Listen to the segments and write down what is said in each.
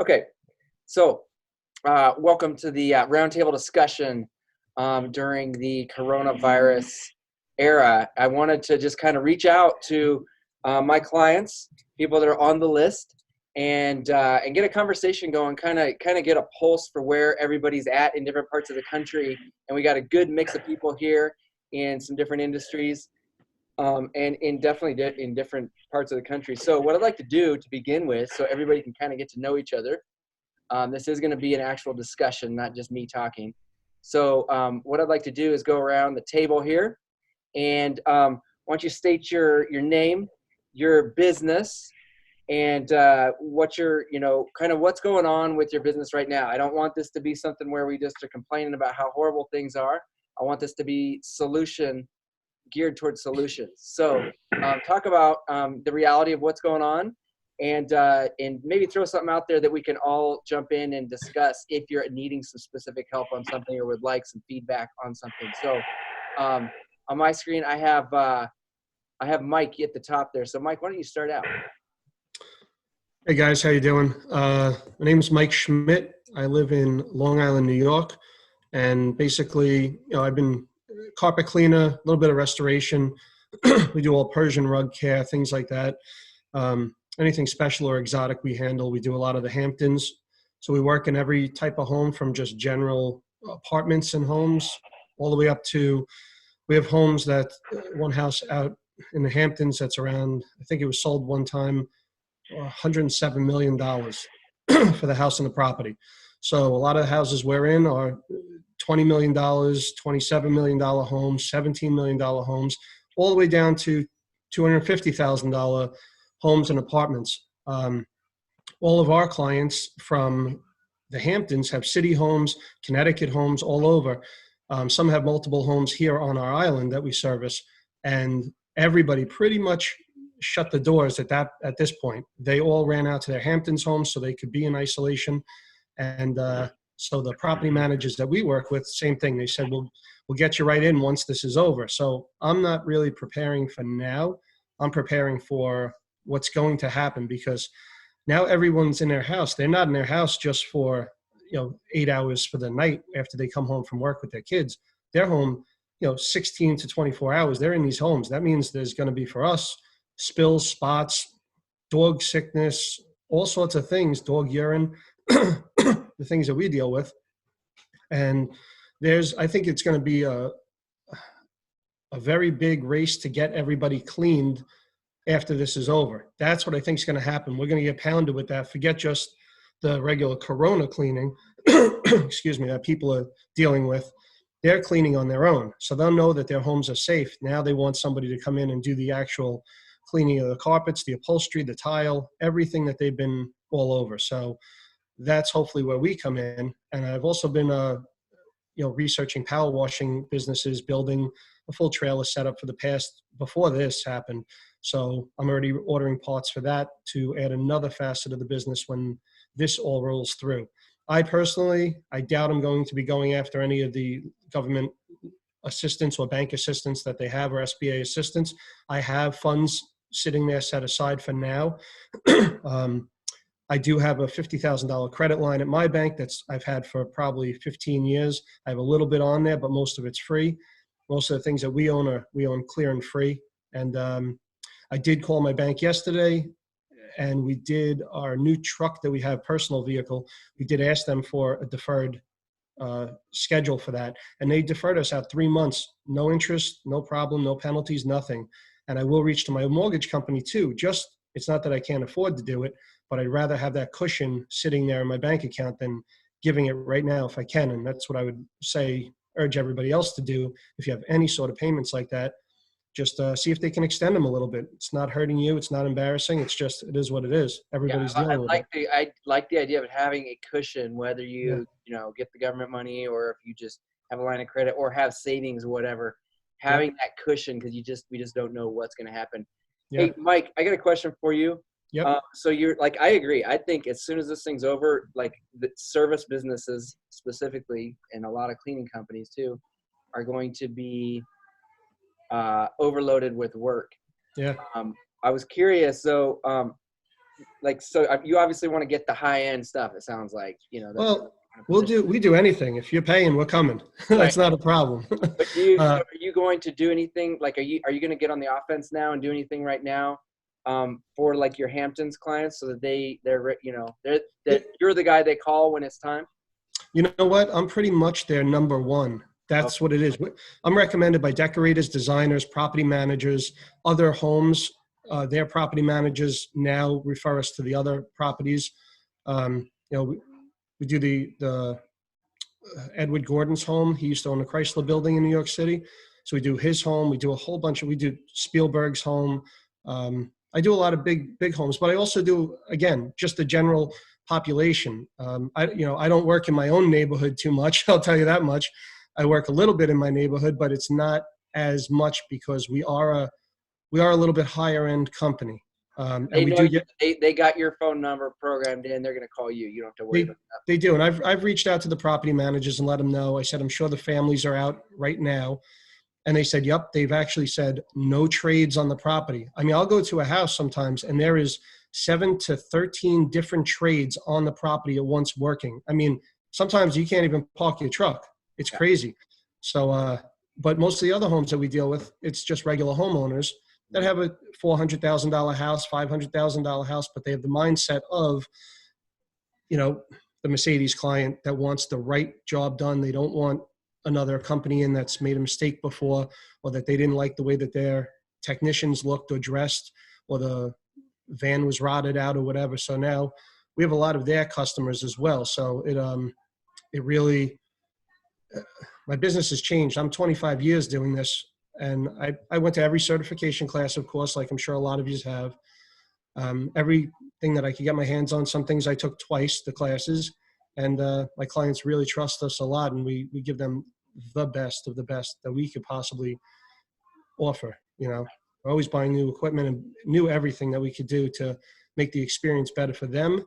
Okay, so welcome to the roundtable discussion during the coronavirus era. I wanted to just kind of reach out to my clients, people that are on the list, and get a conversation going. Kind of get a pulse for where everybody's at in different parts of the country. And we got a good mix of people here in some different industries. And definitely in different parts of the country. So what I'd like to do to begin with, so everybody can kind of get to know each other, this is going to be an actual discussion, not just me talking. So what I'd like to do is go around the table here, and why don't you state your name, your business, and what your, kind of what's going on with your business right now. I don't want this to be something where we just are complaining about how horrible things are. I want this to be geared towards solutions. So talk about the reality of what's going on, and maybe throw something out there that we can all jump in and discuss if you're needing some specific help on something or would like some feedback on something. So on my screen, I have Mike at the top there. So Mike, why don't you start out? Hey guys, how you doing? My name is Mike Schmidt. I live in Long Island, New York, and basically, I've been carpet cleaner, a little bit of restoration. We do all Persian rug care, things like that. Anything special or exotic we handle. We do a lot of the Hamptons. So we work in every type of home, from just general apartments and homes all the way up to, we have homes that, one house out in the Hamptons that's around, I think it was sold one time, $107 million for the house and the property. So a lot of the houses we're in are $20 million, $27 million homes, $17 million homes, all the way down to $250,000 homes and apartments. All of our clients from the Hamptons have city homes, Connecticut homes, all over. Some have multiple homes here on our island that we service, and everybody pretty much shut the doors at this point. They all ran out to their Hamptons homes so they could be in isolation. And so the property managers that we work with, same thing. They said, we'll get you right in once this is over. So I'm not really preparing for now. I'm preparing for what's going to happen, because now everyone's in their house. They're not in their house just for 8 hours for the night after they come home from work with their kids. They're home 16 to 24 hours. They're in these homes. That means there's going to be, for us, spills, spots, dog sickness, all sorts of things, dog urine, the things that we deal with. And I think it's going to be a very big race to get everybody cleaned after this is over. That's what I think is going to happen. We're going to get pounded with that. Forget just the regular corona cleaning, excuse me, that people are dealing with. They're cleaning on their own. So they'll know that their homes are safe. Now they want somebody to come in and do the actual cleaning of the carpets, the upholstery, the tile, everything that they've been all over. So that's hopefully where we come in. And I've also been, researching power washing businesses, building a full trailer setup before this happened. So I'm already ordering parts for that to add another facet of the business when this all rolls through. I doubt I'm going to be going after any of the government assistance or bank assistance that they have, or SBA assistance. I have funds sitting there set aside for now. I do have a $50,000 credit line at my bank I've had for probably 15 years. I have a little bit on there, but most of it's free. Most of the things that we own clear and free. And I did call my bank yesterday, and we did our new truck that we have, personal vehicle. We did ask them for a deferred schedule for that. And they deferred us out 3 months, no interest, no problem, no penalties, nothing. And I will reach to my mortgage company too. It's not that I can't afford to do it, but I'd rather have that cushion sitting there in my bank account than giving it right now if I can. And that's what I would urge everybody else to do. If you have any sort of payments like that, just see if they can extend them a little bit. It's not hurting you. It's not embarrassing. It is what it is. Everybody's dealing with it. I like the idea of having a cushion, whether you get the government money, or if you just have a line of credit or have savings or whatever. Having that cushion, because we just don't know what's going to happen. Yeah. Hey, Mike, I got a question for you. Yep. So you're I agree. I think as soon as this thing's over, the service businesses specifically, and a lot of cleaning companies too, are going to be overloaded with work. Yeah. I was curious. So like, so you obviously want to get the high end stuff. It sounds like, that's Well, we do anything. If you're paying, we're coming. right. That's not a problem. But are you going to do anything? Like, are you going to get on the offense now and do anything right now, for like your Hamptons clients, so that that you're the guy they call when it's time? You know what? I'm pretty much their number one. That's what it is. I'm recommended by decorators, designers, property managers, other homes. Their property managers now refer us to the other properties. We do the Edward Gordon's home. He used to own a Chrysler building in New York City. So we do his home. We do a whole bunch we do Spielberg's home. I do a lot of big homes, but I also do, again, just the general population. I don't work in my own neighborhood too much. I'll tell you that much. I work a little bit in my neighborhood, but it's not as much because we are a little bit higher end company. They got your phone number programmed in. They're going to call you. You don't have to worry about that. They do. And I've reached out to the property managers and let them know. I said, I'm sure the families are out right now. And they said, yep, they've actually said no trades on the property. I mean, I'll go to a house sometimes and there is 7 to 13 different trades on the property at once working. I mean, sometimes you can't even park your truck. It's crazy. So, but most of the other homes that we deal with, it's just regular homeowners that have a $400,000 house, $500,000 house, but they have the mindset of, the Mercedes client that wants the right job done. They don't want another company in that's made a mistake before, or that they didn't like the way that their technicians looked or dressed, or the van was rotted out or whatever. So now we have a lot of their customers as well. So it really, my business has changed. I'm 25 years doing this. And I went to every certification class, of course, like I'm sure a lot of you have. Everything that I could get my hands on, some things I took twice, the classes. And my clients really trust us a lot. And we give them the best of the best that we could possibly offer. We're always buying new equipment and new everything that we could do to make the experience better for them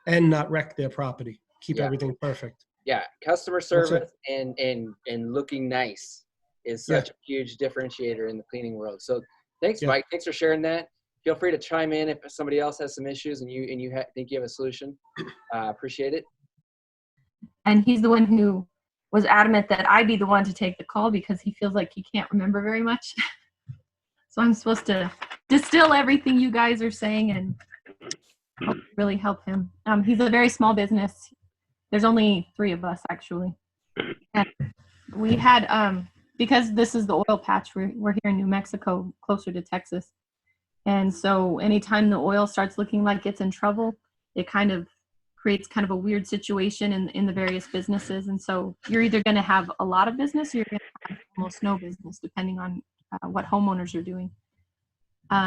and not wreck their property. Keep everything perfect. Yeah, customer service and looking nice is such a huge differentiator in the cleaning world. So thanks, Mike. Thanks for sharing that. Feel free to chime in if somebody else has some issues and you think you have a solution. Appreciate it. And he's the one who was adamant that I be the one to take the call because he feels like he can't remember very much. So I'm supposed to distill everything you guys are saying and really help him. He's a very small business. There's only 3 of us actually. And we had, because this is the oil patch, we're here in New Mexico, closer to Texas. And so anytime the oil starts looking like it's in trouble, it kind of creates kind of a weird situation in the various businesses. And so you're either going to have a lot of business or you're going to have almost no business, depending on what homeowners are doing.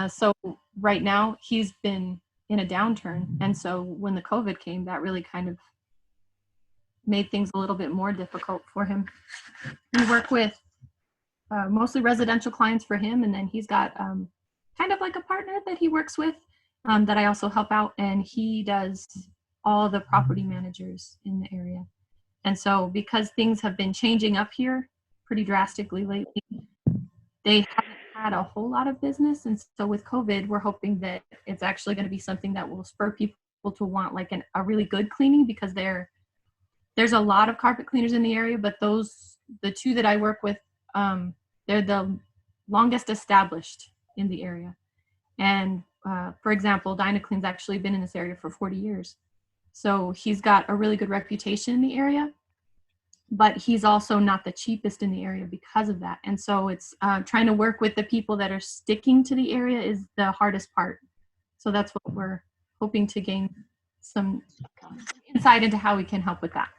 So right now he's been in a downturn. And so when the COVID came, that really kind of made things a little bit more difficult for him. We work with mostly residential clients for him. And then he's got kind of like a partner that he works with that I also help out. And he does all the property managers in the area. And so because things have been changing up here pretty drastically lately, they haven't had a whole lot of business. And so with COVID, we're hoping that it's actually going to be something that will spur people to want like a really good cleaning, because there's a lot of carpet cleaners in the area, but the 2 that I work with, they're the longest established in the area. And for example, DynaClean's actually been in this area for 40 years. So he's got a really good reputation in the area, but he's also not the cheapest in the area because of that. And so it's trying to work with the people that are sticking to the area is the hardest part. So that's what we're hoping to gain some insight into how we can help with that.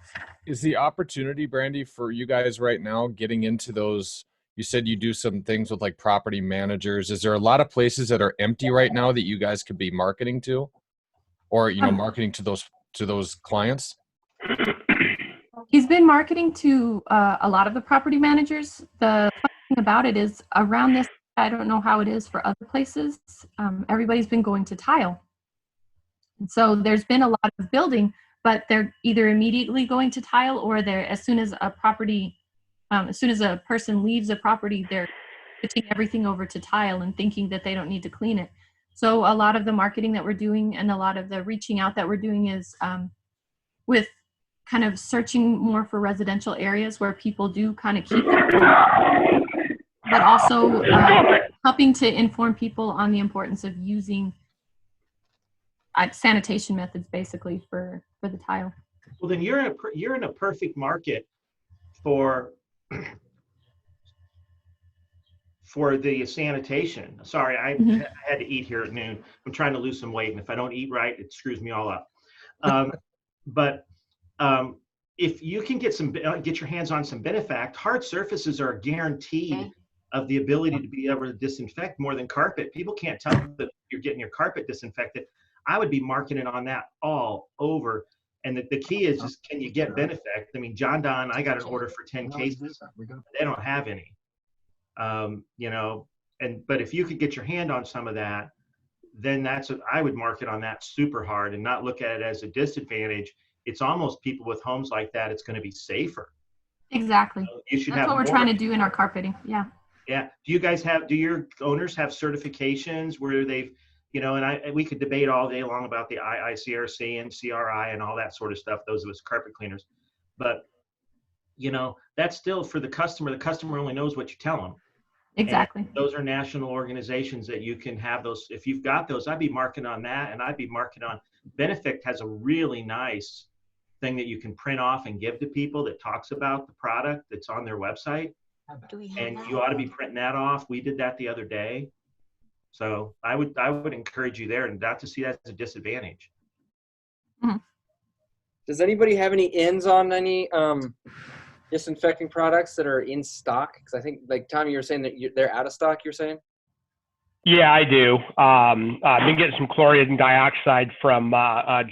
Is the opportunity, Brandy, for you guys right now getting into those? You said you do some things with like property managers. Is there a lot of places that are empty right now that you guys could be marketing to, or marketing to those clients? He's been marketing to a lot of the property managers. The funny thing about it is around this, I don't know how it is for other places. Everybody's been going to tile. And so there's been a lot of building, but they're either immediately going to tile, or they're as soon as a person leaves a property, they're switching everything over to tile and thinking that they don't need to clean it. So a lot of the marketing that we're doing and a lot of the reaching out that we're doing is with kind of searching more for residential areas where people do kind of keep it, but also helping to inform people on the importance of using sanitation methods basically for the tile. Well, then you're in a perfect market for the sanitation. Sorry, I had to eat here at noon. I'm trying to lose some weight, and if I don't eat right, it screws me all up. But if you can get your hands on some Benefact, hard surfaces are guaranteed of the ability to be able to disinfect more than carpet. People can't tell that you're getting your carpet disinfected. I would be marketing on that all over. And the key is just, can you get Benefact? I mean, John Don, I got an order for 10 cases. They don't have any. You know, but if you could get your hand on some of that, then I would market on that super hard and not look at it as a disadvantage. It's almost people with homes like that, it's going to be safer. Exactly. You should That's what we're trying to do in our carpeting. Yeah. Yeah. Do your owners have certifications where they've, you know, and we could debate all day long about the IICRC and CRI and all that sort of stuff, those of us carpet cleaners. But, you know, that's still for the customer. The customer only knows what you tell them. Exactly. And those are national organizations that you can have those. If you've got those, I'd be marketing on that, and I'd be marketing on Benefact has a really nice thing that you can print off and give to people that talks about the product that's on their website. And you ought to be printing that off. We did that the other day. So I would encourage you there and not to see that as a disadvantage. Mm-hmm. Does anybody have any ins on any disinfecting products that are in stock? Because I think, like Tommy, you were saying that they're out of stock, you're saying? Yeah, I do. I've been getting some chlorine dioxide from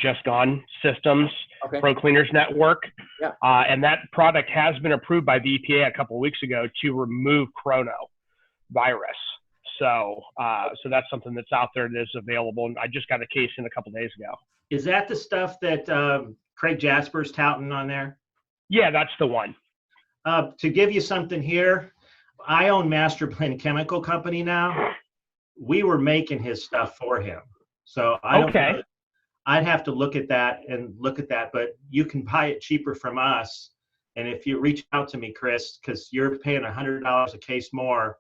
Just Gone Systems, Okay. Pro Cleaners Network. Yeah. And that product has been approved by the EPA a couple of weeks ago to remove coronavirus. So that's something that's out there that is available. And I just got a case in a couple of days ago. Is that the stuff that Craig Jasper's touting on there? Yeah, that's the one. To give you something here, I own Master Blend Chemical Company now. We were making his stuff for him. So I'd have to look at that, but you can buy it cheaper from us. And if you reach out to me, Chris, because you're paying $100 a case more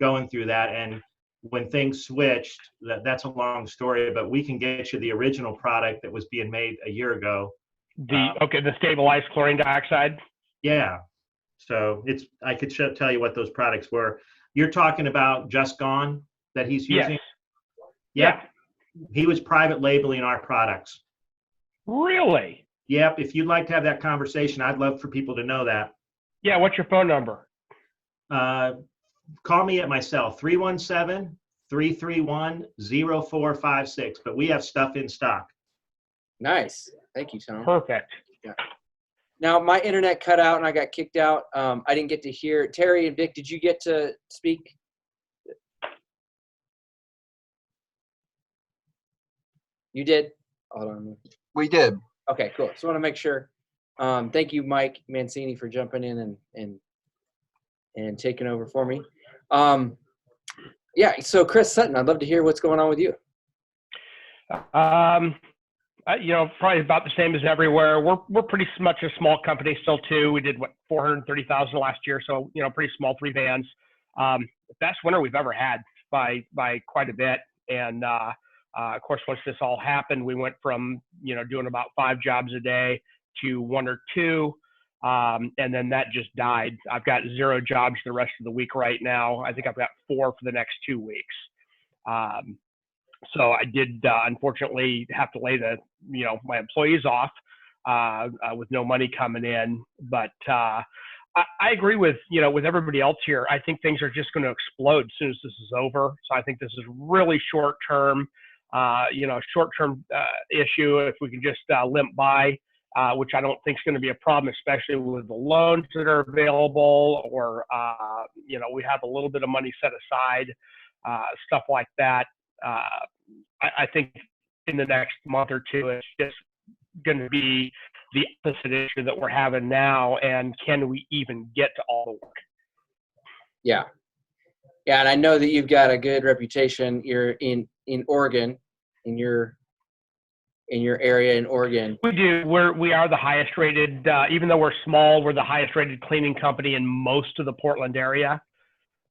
going through that. And when things switched, that's a long story, but we can get you the original product that was being made a year ago. The stabilized chlorine dioxide. Yeah. So I could tell you what those products were. You're talking about Just Gone that he's using? Yes. Yep. He was private labeling our products. Really? Yep. If you'd like to have that conversation, I'd love for people to know that. Yeah. What's your phone number? Call me at my cell, 317-331-0456. But we have stuff in stock. Nice. Thank you, Tom. Perfect. Yeah. Now, my internet cut out and I got kicked out. I didn't get to hear. Terry and Vic, did you get to speak? You did? Hold on. We did. Okay, cool. Just want to make sure. Thank you, Mike Mancini, for jumping in and taking over for me. Yeah, so Chris Sutton, I'd love to hear what's going on with you. You know, probably about the same as everywhere. We're pretty much a small company still too. We did $430,000 last year, so you know, pretty small, 3 vans. Best winter we've ever had by quite a bit. And of course, once this all happened, we went from doing about 5 jobs a day to 1 or 2, and then that just died. I've got 0 jobs the rest of the week right now. I think I've got 4 for the next 2 weeks. So I did unfortunately have to lay my employees off with no money coming in. But I agree with everybody else here. I think things are just going to explode as soon as this is over. So I think this is really short term, issue. If we can just limp by, which I don't think is going to be a problem, especially with the loans that are available, or we have a little bit of money set aside, stuff like that. I think in the next month or 2, it's just going to be the opposite issue that we're having now. And can we even get to all the work? Yeah. Yeah, and I know that you've got a good reputation. You're in in Oregon, in your area in Oregon. We do. We are the highest rated, even though we're small, we're the highest rated cleaning company in most of the Portland area.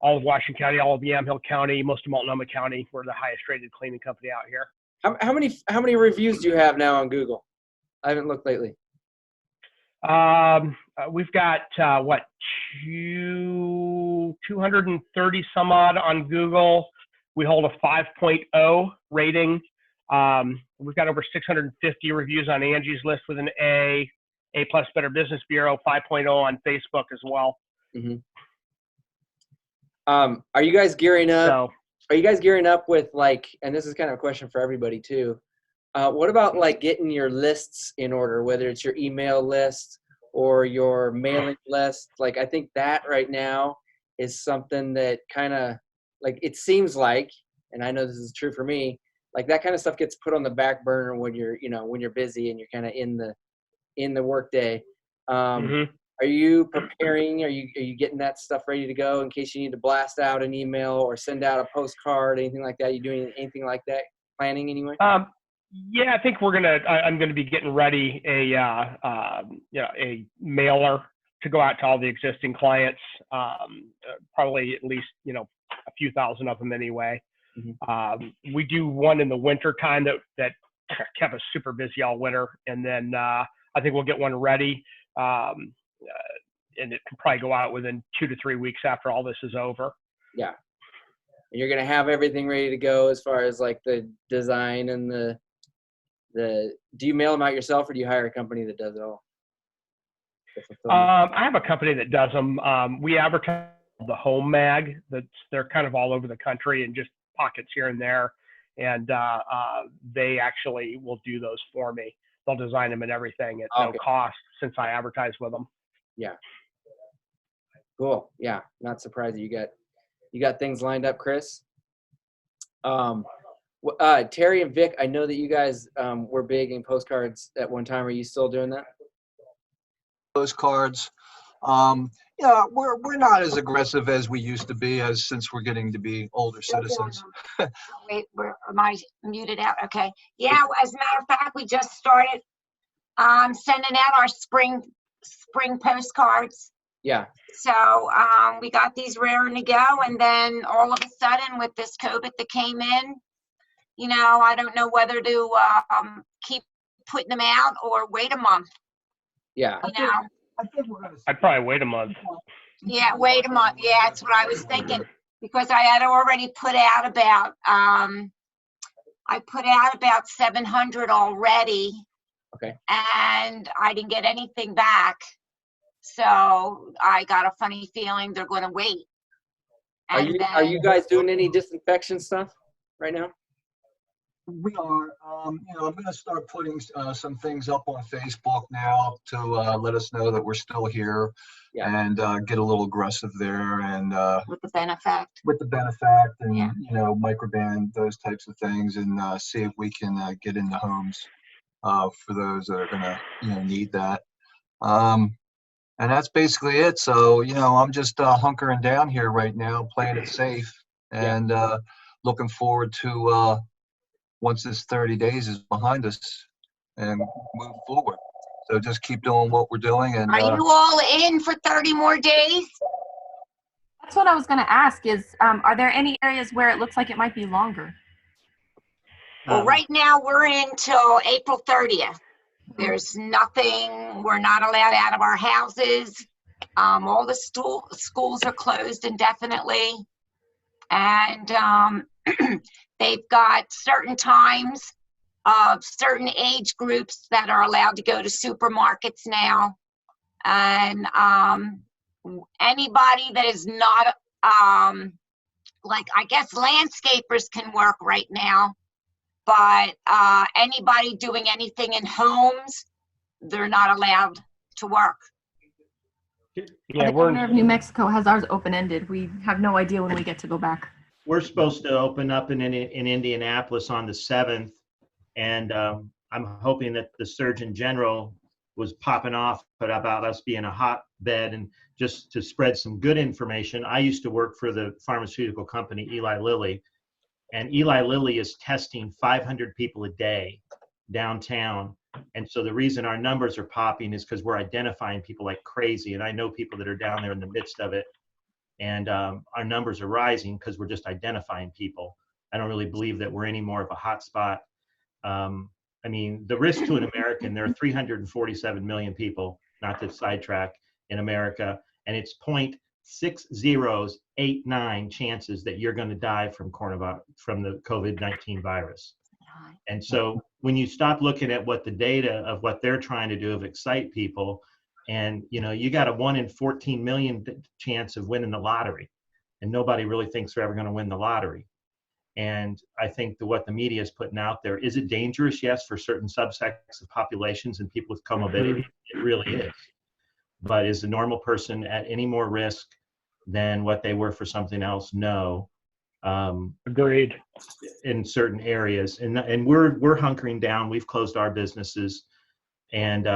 All of Washington County, all of Yamhill County, most of Multnomah County, we're the highest rated cleaning company out here. How many reviews do you have now on Google? I haven't looked lately. We've got 230 some odd on Google. We hold a 5.0 rating. We've got over 650 reviews on Angie's List with an A plus Better Business Bureau, 5.0 on Facebook as well. Mm-hmm. Are you guys gearing up? Are you guys gearing up with like, and this is kind of a question for everybody too. What about like getting your lists in order, whether it's your email list or your mailing list? Like, I think that right now is something that kind of like, it seems like, and I know this is true for me, like that kind of stuff gets put on the back burner when you're, when you're busy and you're kind of in the work day. Are you preparing? Are you getting that stuff ready to go in case you need to blast out an email or send out a postcard, anything like that? You doing anything like that? Planning anyway? Yeah, I think I'm gonna be getting ready a mailer to go out to all the existing clients. Probably at least a few thousand of them anyway. Mm-hmm. We do one in the winter time that kept us super busy all winter, and then I think we'll get one ready. And it can probably go out within 2 to 3 weeks after all this is over. Yeah. And you're going to have everything ready to go as far as like the design and do you mail them out yourself or do you hire a company that does it all? I have a company that does them. We advertise the Home Mag. They're kind of all over the country and just pockets here and there. And they actually will do those for me. They'll design them and everything at no cost since I advertise with them. Yeah. Cool. Yeah. Not surprised you got things lined up, Chris. Terry and Vic, I know that you guys were big in postcards at one time. Are you still doing that? Postcards. We're not as aggressive as we used to be since we're getting to be older citizens. Wait, am I muted out? Okay. Yeah, as a matter of fact, we just started sending out our spring postcards. Yeah. So we got these raring to go, and then all of a sudden with this COVID that came in, I don't know whether to keep putting them out or wait a month. Yeah. I'd probably wait a month. Yeah, wait a month. Yeah, that's what I was thinking, because I had already put out about 700 already. Okay. And I didn't get anything back. So I got a funny feeling they're going to wait. Are you guys doing any disinfection stuff right now? We are. I'm going to start putting some things up on Facebook now to let us know that we're still here, and get a little aggressive there, and with the benefact and microban, those types of things, and see if we can get into homes for those that are going to need that. And that's basically it. So I'm just hunkering down here right now, playing it safe, and looking forward to once this 30 days is behind us and move forward. So just keep doing what we're doing. And are you all in for 30 more days? That's what I was going to ask is, are there any areas where it looks like it might be longer? Well, right now we're in till April 30th. There's nothing, we're not allowed out of our houses. All the schools are closed indefinitely. And they've got certain times of certain age groups that are allowed to go to supermarkets now. And anybody that is not, like, I guess landscapers can work right now, but anybody doing anything in homes, they're not allowed to work. Yeah, the governor of New Mexico has ours open-ended. We have no idea when we get to go back. We're supposed to open up in Indianapolis on the 7th, and I'm hoping that the Surgeon General was popping off about us being a hotbed, and just to spread some good information. I used to work for the pharmaceutical company Eli Lilly, And Eli Lilly is testing 500 people a day downtown. And so the reason our numbers are popping is because we're identifying people like crazy. And I know people that are down there in the midst of it. And our numbers are rising because we're just identifying people. I don't really believe that we're any more of a hot spot. I mean, the risk to an American, there are 347 million people, not to sidetrack, in America, and it's 0.6089 chances that you're going to die from the COVID-19 virus. And so when you stop looking at what the data of what they're trying to do of excite people, and you got a 1 in 14 million chance of winning the lottery, and nobody really thinks they're ever going to win the lottery. And I think that what the media is putting out there, is it dangerous? Yes, for certain subsects of populations and people with comorbidity, it really is. But is the normal person at any more risk than what they were for something else? No. Agreed. In certain areas, and we're hunkering down. We've closed our businesses, and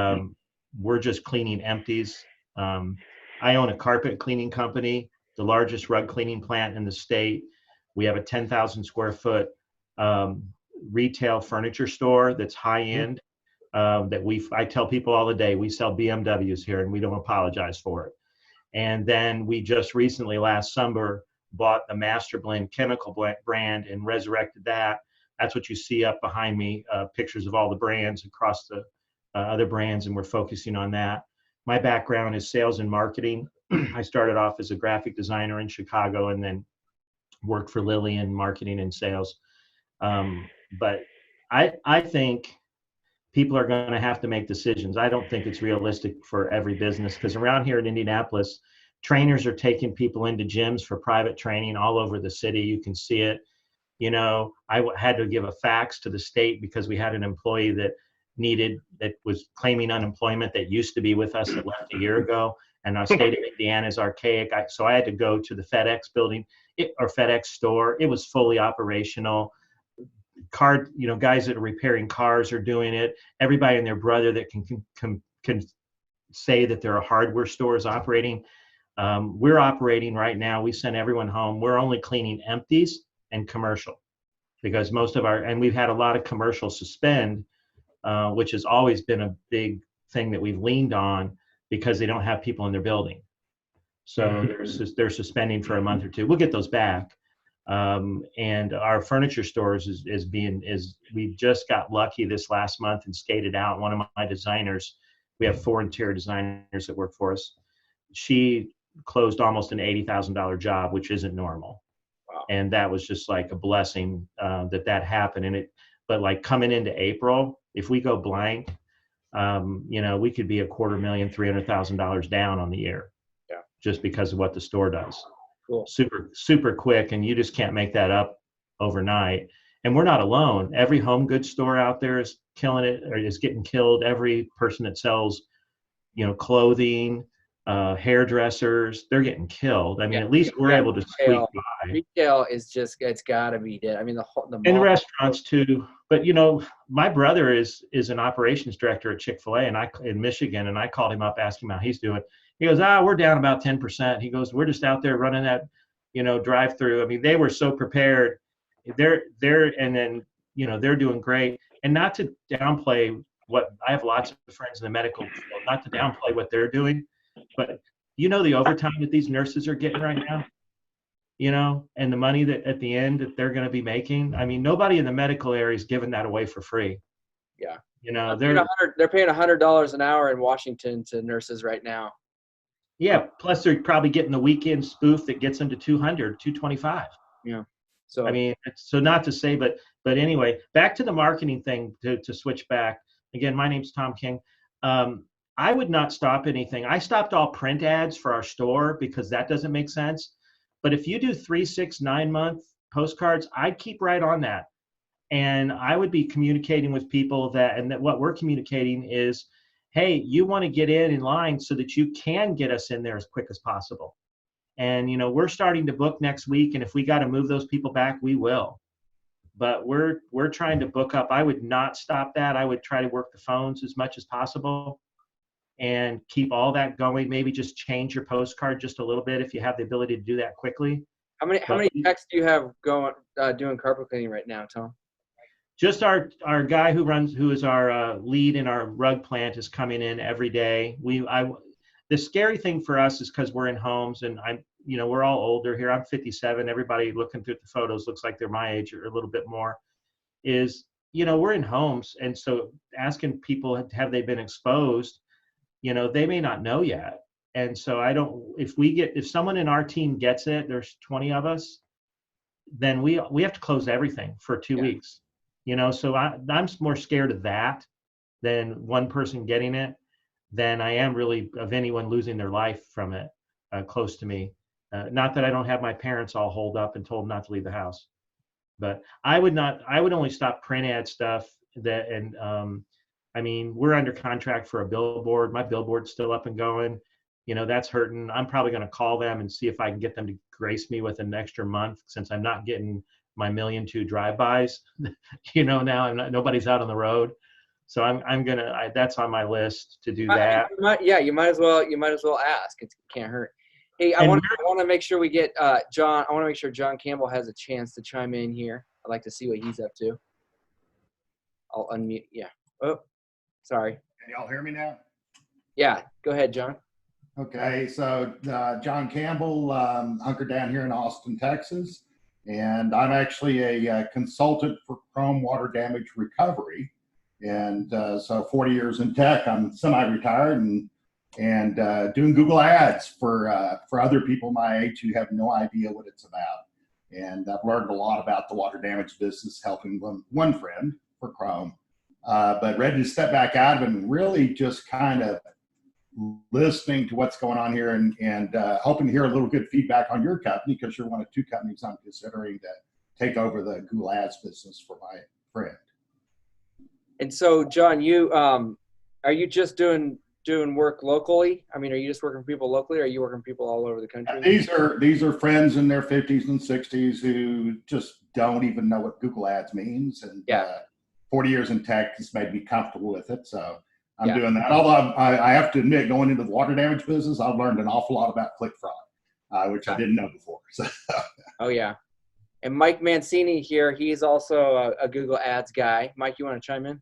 we're just cleaning empties. I own a carpet cleaning company, the largest rug cleaning plant in the state. We have a 10,000 square foot retail furniture store that's high end. I tell people all the day, we sell BMWs here, and we don't apologize for it. And then we just recently, last summer, bought the Master Blend chemical brand and resurrected that. That's what you see up behind me, pictures of all the brands across the other brands, and we're focusing on that. My background is sales and marketing. I started off as a graphic designer in Chicago, and then worked for Lilly in marketing and sales. But I think people are going to have to make decisions. I don't think it's realistic for every business, because around here in Indianapolis, trainers are taking people into gyms for private training all over the city. You can see it. I had to give a fax to the state because we had an employee that was claiming unemployment that used to be with us that left a year ago. And our state of Indiana is archaic. So I had to go to the FedEx building or FedEx store. It was fully operational. Guys that are repairing cars are doing it. Everybody and their brother that can say that there are hardware stores operating. We're operating right now. We send everyone home. We're only cleaning empties and commercial, because and we've had a lot of commercial suspend, which has always been a big thing that we've leaned on, because they don't have people in their building. So they're suspending for a month or two. We'll get those back. And our furniture stores we just got lucky this last month and skated out. One of my designers, we have 4 interior designers that work for us. She closed almost an $80,000 job, which isn't normal. Wow. And that was just like a blessing that happened. But like coming into April, if we go blank, we could be $250,000, $300,000 down on the year. Yeah. Just because of what the store does. Cool. Super, super quick. And you just can't make that up overnight. And we're not alone. Every home goods store out there is killing it, or is getting killed. Every person that sells, clothing, hairdressers, they're getting killed. I mean, at least we're able to squeak by. Retail is just, it's got to be dead. I mean, the and restaurants too. But my brother is an operations director at Chick-fil-A in Michigan, and I called him up, asked him how he's doing. He goes, we're down about 10%. He goes, we're just out there running that, drive-through. I mean, they were so prepared. They're doing great. And not to downplay I have lots of friends in the medical field, not to downplay what they're doing, but the overtime that these nurses are getting right now, and the money that at the end that they're going to be making. I mean, nobody in the medical area is giving that away for free. Yeah. They're paying $100 an hour in Washington to nurses right now. Yeah. Plus they're probably getting the weekend spoof that gets them to 200, 225. Yeah. So, I mean, so not to say, but anyway, back to the marketing thing to switch back again. My name's Tom King. I would not stop anything. I stopped all print ads for our store because that doesn't make sense. But if you do 3, 6, 9 month postcards, I'd keep right on that. And I would be communicating with people that what we're communicating is, hey, you want to get in line so that you can get us in there as quick as possible. And, we're starting to book next week. And if we got to move those people back, we will. But we're trying to book up. I would not stop that. I would try to work the phones as much as possible and keep all that going. Maybe just change your postcard just a little bit if you have the ability to do that quickly. How many techs do you have going doing carpet cleaning right now, Tom? Just our guy who is our lead in our rug plant is coming in every day. The scary thing for us is because we're in homes, and we're all older here. I'm 57. Everybody looking through the photos looks like they're my age or a little bit more. We're in homes, and so asking people have they been exposed, they may not know yet. And so if someone in our team gets it, there's 20 of us, then we have to close everything for 2 weeks. So I'm more scared of that than one person getting it than I am really of anyone losing their life from it close to me. Not that I don't have my parents all holed up and told not to leave the house, but I would only stop print ad stuff we're under contract for a billboard. My billboard's still up and going. That's hurting. I'm probably going to call them and see if I can get them to grace me with an extra month since I'm not getting my 1.2 million drive-bys. Now nobody's out on the road. So that's on my list to do that. You might as well ask. It can't hurt. Hey, I want to make sure we get John. I want to make sure John Campbell has a chance to chime in here. I'd like to see what he's up to. I'll unmute. Yeah. Oh, sorry. Can y'all hear me now? Yeah. Go ahead, John. Okay. So John Campbell, hunkered down here in Austin, Texas, and I'm actually a consultant for chrome water damage recovery. And so 40 years in tech, I'm semi-retired and doing Google ads for other people my age who have no idea what it's about. And I've learned a lot about the water damage business, helping one friend for Chrome, but ready to step back out of it and really just kind of listening to what's going on here and hoping to hear a little good feedback on your company, because you're one of 2 companies I'm considering to take over the Google ads business for my friend. And so, John, you are you just doing work locally? I mean, are you just working for people locally, or are you working for people all over the country? These are friends in their 50s and 60s who just don't even know what Google ads means. And 40 years in tech has made me comfortable with it. So I'm doing that. Although I have to admit, going into the water damage business, I've learned an awful lot about click fraud, which I didn't know before. So. Oh, yeah. And Mike Mancini here, he's also a Google ads guy. Mike, you want to chime in?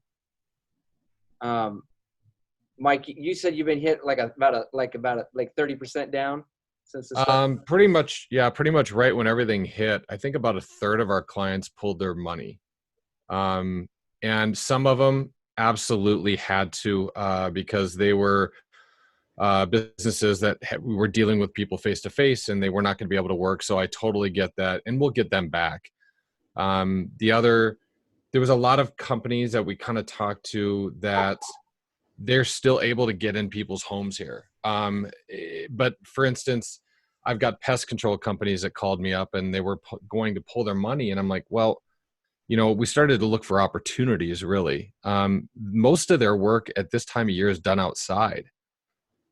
Mike, you said you've been hit about 30% down since the start? Pretty much right when everything hit. I think about 1/3 of our clients pulled their money. And some of them absolutely had to, because they were businesses that were dealing with people face to face, and they were not going to be able to work. So I totally get that, and we'll get them back. There was a lot of companies that we kind of talked to that they're still able to get in people's homes here. But for instance, I've got pest control companies that called me up and they were going to pull their money. And I'm like, well, we started to look for opportunities really. Most of their work at this time of year is done outside.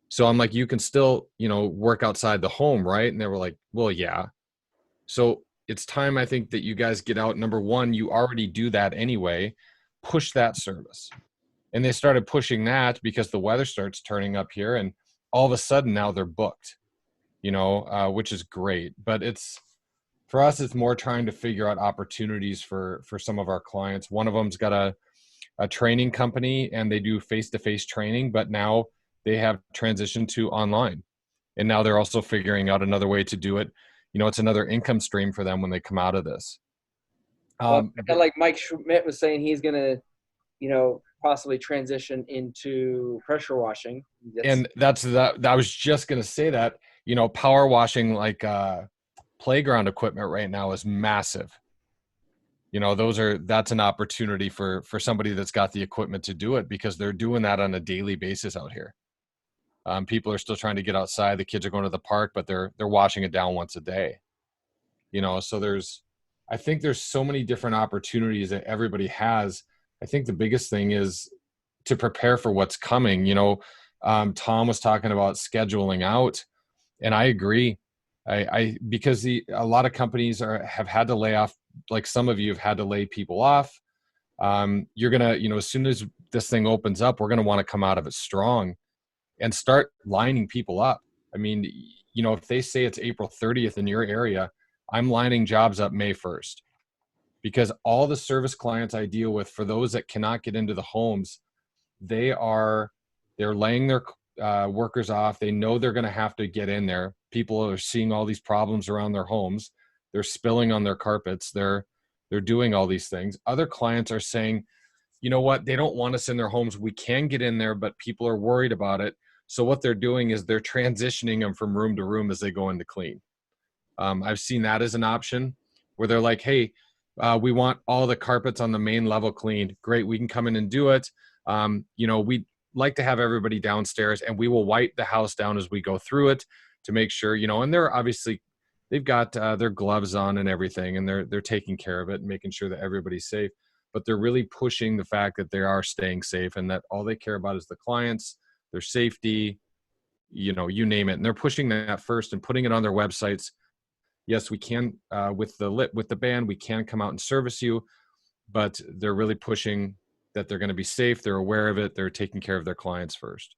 So I'm like, you can still, work outside the home, right? And they were like, well, yeah. So it's time, I think, that you guys get out. Number one, you already do that anyway. Push that service. And they started pushing that because the weather starts turning up here, and all of a sudden now they're booked, which is great. But for us, it's more trying to figure out opportunities for some of our clients. One of them's got a training company, and they do face-to-face training, but now they have transitioned to online. And now they're also figuring out another way to do it. It's another income stream for them when they come out of this. Like Mike Schmidt was saying, he's going to, possibly transition into pressure washing. And that's that. I was just going to say that, power washing, like playground equipment right now is massive. That's an opportunity for somebody that's got the equipment to do it, because they're doing that on a daily basis out here. People are still trying to get outside. The kids are going to the park, but they're washing it down once a day. So I think there's so many different opportunities that everybody has. I think the biggest thing is to prepare for what's coming. Tom was talking about scheduling out, and I agree. Because a lot of companies have had to lay off, like some of you have had to lay people off. You're gonna, as soon as this thing opens up, we're gonna want to come out of it strong and start lining people up. I mean, if they say it's April 30th in your area, I'm lining jobs up May 1st because all the service clients I deal with, for those that cannot get into the homes, they're laying their workers off. They know they're going to have to get in there. People are seeing all these problems around their homes. They're spilling on their carpets. They're doing all these things. Other clients are saying, you know what? They don't want us in their homes. We can get in there, but people are worried about it. So what they're doing is they're transitioning them from room to room as they go in to clean. I've seen that as an option where they're like, hey, we want all the carpets on the main level cleaned. Great, we can come in and do it. We'd like to have everybody downstairs, and we will wipe the house down as we go through it to make sure, and they're obviously, they've got their gloves on and everything, and they're taking care of it and making sure that everybody's safe. But they're really pushing the fact that they are staying safe and that all they care about is the clients, their safety, you name it. And they're pushing that first and putting it on their websites. Yes, we can, with the band, we can come out and service you, but they're really pushing that they're going to be safe. They're aware of it. They're taking care of their clients first.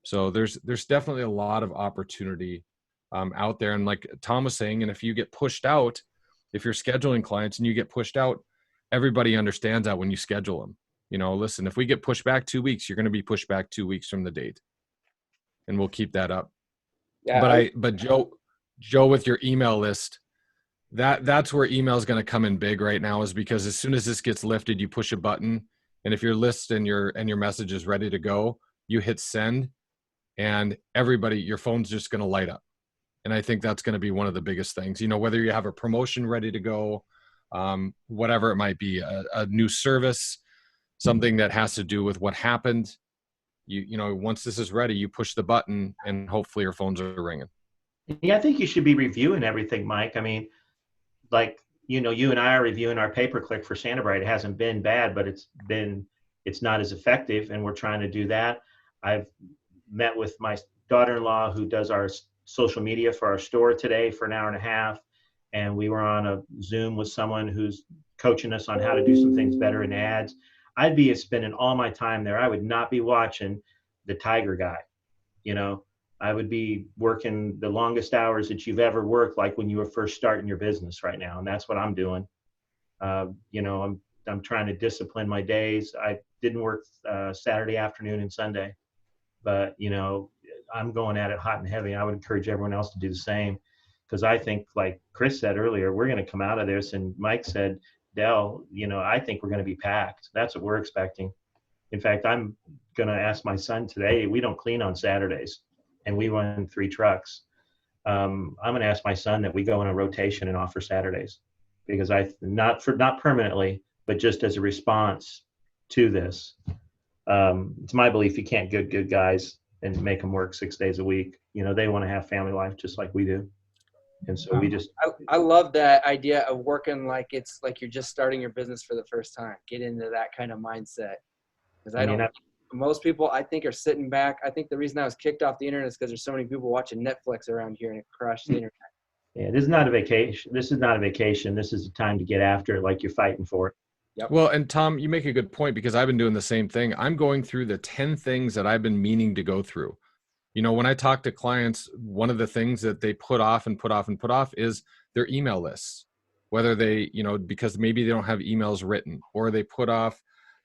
So there's definitely a lot of opportunity out there. And like Tom was saying, and if you get pushed out, if you're scheduling clients and you get pushed out, everybody understands that when you schedule them. Listen, if we get pushed back 2 weeks, you're going to be pushed back 2 weeks from the date, and we'll keep that up. Yeah. But Joe, with your email list, that's where email is going to come in big right now, is because as soon as this gets lifted, you push a button, and if your list and your message is ready to go, you hit send, and your phone's just going to light up. And I think that's going to be one of the biggest things. Whether you have a promotion ready to go, whatever it might be, a new service, something that has to do with what happened, once this is ready, you push the button, and hopefully your phones are ringing. Yeah, I think you should be reviewing everything, Mike. I mean, like, you and I are reviewing our pay-per-click for Santa Bright. It hasn't been bad, but it's not as effective, and we're trying to do that. I've met with my daughter-in-law who does our social media for our store today for an hour and a half, and we were on a Zoom with someone who's coaching us on how to do some things better in ads. I'd be spending all my time there. I would not be watching the Tiger guy. I would be working the longest hours that you've ever worked, like when you were first starting your business right now. And that's what I'm doing. I'm trying to discipline my days. I didn't work Saturday afternoon and Sunday, but I'm going at it hot and heavy. I would encourage everyone else to do the same, because I think, like Chris said earlier, we're going to come out of this. And Mike said, Dell, I think we're going to be packed. That's what we're expecting. In fact, I'm going to ask my son today. We don't clean on Saturdays, and we run 3 trucks. I'm going to ask my son that we go in a rotation and offer Saturdays, because not permanently, but just as a response to this. It's my belief you can't get good guys and make them work 6 days a week. They want to have family life just like we do. And so I love that idea of working like it's like you're just starting your business for the first time. Get into that kind of mindset. Because most people, I think, are sitting back. I think the reason I was kicked off the internet is because there's so many people watching Netflix around here, and it crushed the internet. Yeah, this is not a vacation. This is a time to get after it like you're fighting for it. Yep. Well, and Tom, you make a good point, because I've been doing the same thing. I'm going through the 10 things that I've been meaning to go through. When I talk to clients, one of the things that they put off is their email lists, whether they, because maybe they don't have emails written, or they put off,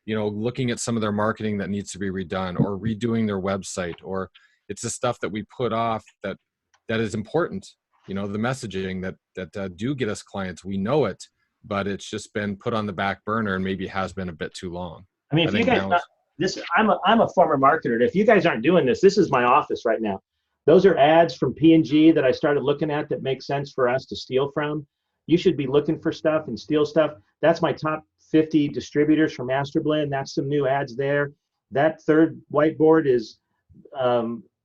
looking at some of their marketing that needs to be redone, or redoing their website, or it's the stuff that we put off that is important. The messaging that do get us clients, we know it, but it's just been put on the back burner, and maybe has been a bit too long. I mean, if you guys, I'm a former marketer. If you guys aren't doing this, this is my office right now. Those are ads from P&G that I started looking at that make sense for us to steal from. You should be looking for stuff and steal stuff. That's my top 50 distributors from MasterBlend. That's some new ads there. That third whiteboard is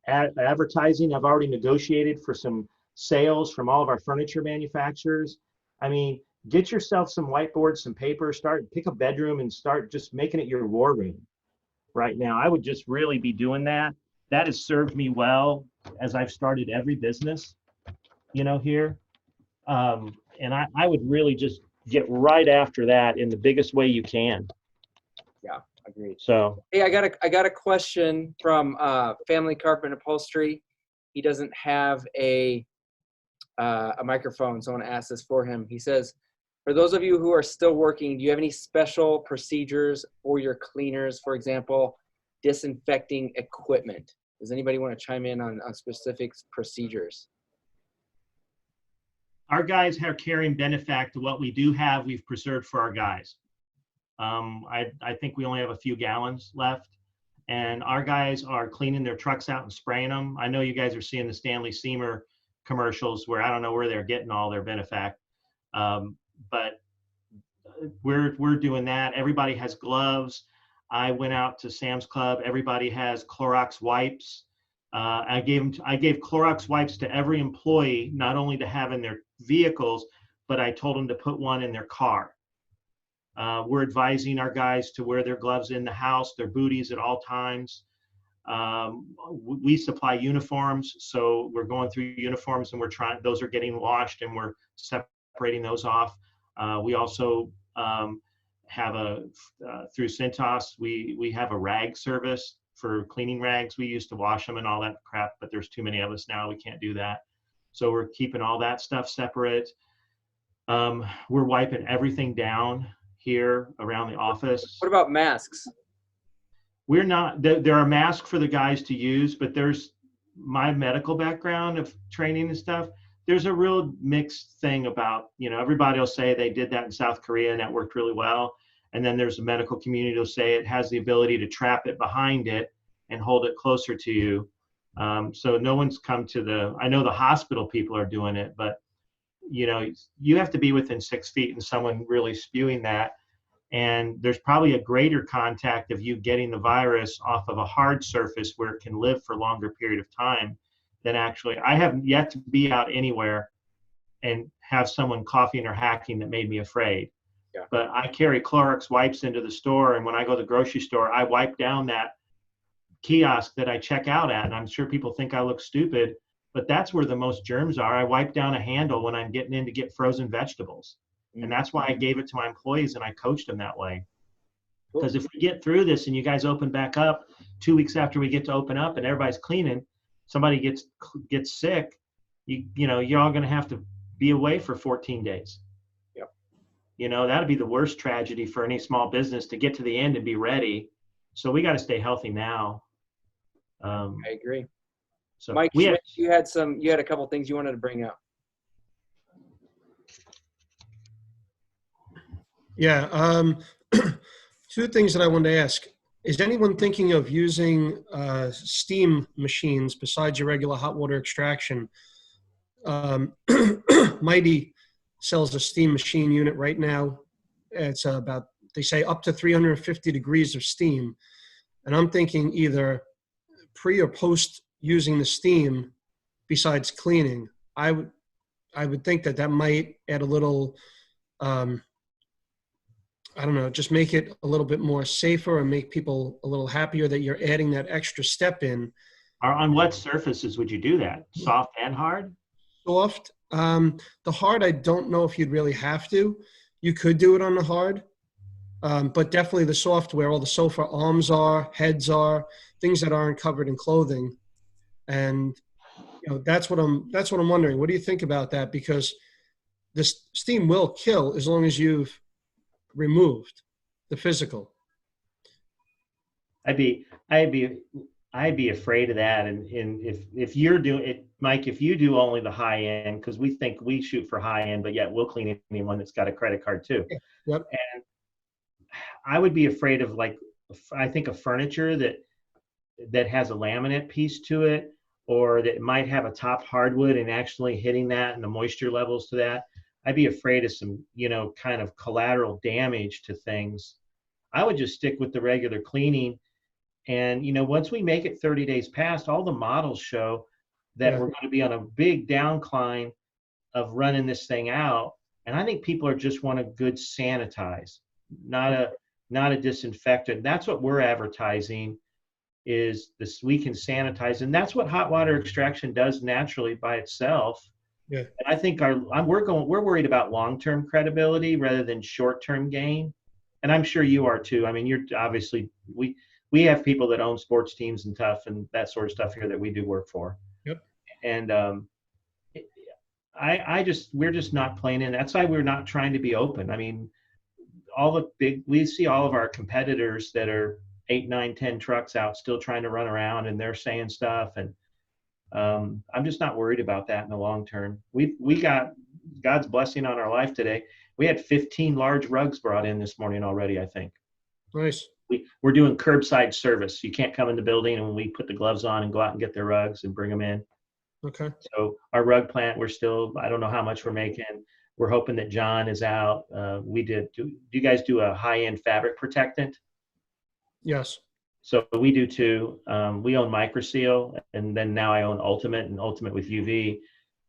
advertising. I've already negotiated for some sales from all of our furniture manufacturers. I mean, get yourself some whiteboards, some paper, pick a bedroom and start just making it your war room right now. I would just really be doing that. That has served me well as I've started every business, here. And I would really just get right after that in the biggest way you can. Yeah, agreed. So, hey, I got a question from Family Carpet and Upholstery. He doesn't have a a microphone. Someone asked this for him. He says, for those of you who are still working, do you have any special procedures for your cleaners? For example, disinfecting equipment. Does anybody want to chime in on specific procedures? Our guys are carrying benefact to what we do have, we've preserved for our guys. I think we only have a few gallons left, and our guys are cleaning their trucks out and spraying them. I know you guys are seeing the Stanley Seamer commercials where I don't know where they're getting all their benefact, but we're doing that. Everybody has gloves. I went out to Sam's Club. Everybody has Clorox wipes. I gave Clorox wipes to every employee, not only to have in their vehicles, but I told them to put one in their car. We're advising our guys to wear their gloves in the house, their booties at all times. We supply uniforms, so we're going through uniforms and those are getting washed and we're separating those off. We also have through Cintas, we have a rag service for cleaning rags. We used to wash them and all that crap, but there's too many of us now. We can't do that. So we're keeping all that stuff separate. We're wiping everything down here around the office. What about masks? We're not, there are masks for the guys to use, but there's my medical background of training and stuff. There's a real mixed thing about, everybody will say they did that in South Korea and that worked really well. And then there's a medical community who'll say it has the ability to trap it behind it and hold it closer to you. So no one's come to I know the hospital people are doing it, but you have to be within 6 feet and someone really spewing that. And there's probably a greater contact of you getting the virus off of a hard surface where it can live for a longer period of time than actually. I have yet to be out anywhere and have someone coughing or hacking that made me afraid. Yeah. But I carry Clorox wipes into the store, and when I go to the grocery store, I wipe down that kiosk that I check out at. And I'm sure people think I look stupid, but that's where the most germs are. I wipe down a handle when I'm getting in to get frozen vegetables. And that's why I gave it to my employees and I coached them that way. Because if we get through this and you guys open back up 2 weeks after we get to open up and everybody's cleaning, somebody gets sick, you're all going to have to be away for 14 days. Yep. That'd be the worst tragedy for any small business to get to the end and be ready. So we got to stay healthy now. I agree. So Mike, you had a couple things you wanted to bring up. Yeah, two things that I wanted to ask. Is anyone thinking of using steam machines besides your regular hot water extraction? Mighty sells a steam machine unit right now. It's about, they say, up to 350 degrees of steam. And I'm thinking either pre or post using the steam besides cleaning. I would think that might add a little, I don't know, just make it a little bit more safer and make people a little happier that you're adding that extra step in. On what surfaces would you do that? Soft and hard? Soft. The hard, I don't know if you'd really have to. You could do it on the hard, but definitely the soft where all the sofa arms are, heads are, things that aren't covered in clothing. And that's what I'm wondering. What do you think about that? Because this steam will kill as long as you've removed the physical. I'd be afraid of that. And if you're doing it, Mike, if you do only the high end, because we think we shoot for high end, but yet we'll clean anyone that's got a credit card too. Yep. And I would be afraid of, like, I think a furniture that has a laminate piece to it, or that might have a top hardwood and actually hitting that and the moisture levels to that. I'd be afraid of some, kind of collateral damage to things. I would just stick with the regular cleaning. And, once we make it 30 days past, all the models show that we're going to be on a big downcline of running this thing out. And I think people just want a good sanitize, not a disinfectant. That's what we're advertising, is this, we can sanitize. And that's what hot water extraction does naturally by itself. Yeah. And I think we're worried about long-term credibility rather than short-term gain. And I'm sure you are too. I mean, you're obviously, we have people that own sports teams and that sort of stuff here that we do work for. Yep. And we're just not playing in. That's why we're not trying to be open. I mean, we see all of our competitors that are 8, 9, 10 trucks out still trying to run around, and they're saying stuff. And I'm just not worried about that in the long term. We got God's blessing on our life today. We had 15 large rugs brought in this morning already, I think. Nice. We're doing curbside service. You can't come in the building, and we put the gloves on and go out and get their rugs and bring them in. Okay. So our rug plant, I don't know how much we're making. We're hoping that John is out. Do you guys do a high-end fabric protectant? Yes. So we do too. We own Microseal, and then now I own Ultimate and Ultimate with UV.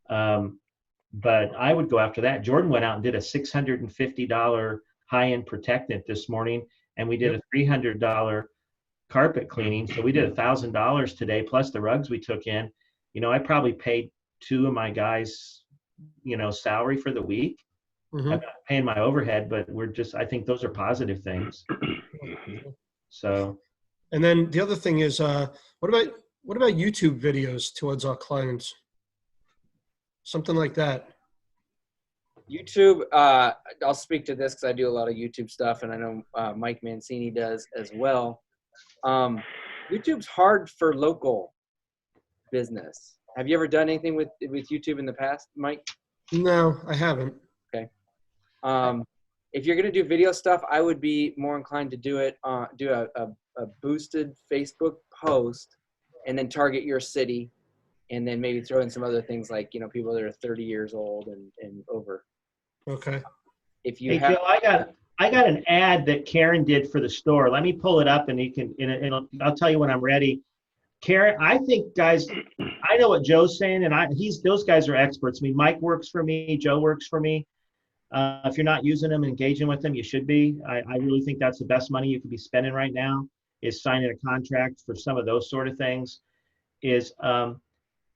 But I would go after that. Jordan went out and did a $650 high-end protectant this morning, and we did a $300 carpet cleaning. So we did $1,000 today, plus the rugs we took in. I probably paid 2 of my guys, salary for the week. Mm-hmm. I'm not paying my overhead, but I think those are positive things. So. And then the other thing is, what about YouTube videos towards our clients? Something like that. YouTube, I'll speak to this because I do a lot of YouTube stuff, and I know Mike Mancini does as well. YouTube's hard for local business. Have you ever done anything with YouTube in the past, Mike? No, I haven't. Okay. If you're going to do video stuff, I would be more inclined to do a boosted Facebook post and then target your city, and then maybe throw in some other things like, people that are 30 years old and over. Okay. Hey, Joe, I got an ad that Karen did for the store. Let me pull it up, and I'll tell you when I'm ready. Karen, I think, guys, I know what Joe's saying, and those guys are experts. I mean, Mike works for me, Joe works for me. If you're not using them, engaging with them, you should be. I really think that's the best money you could be spending right now, is signing a contract for some of those sort of things.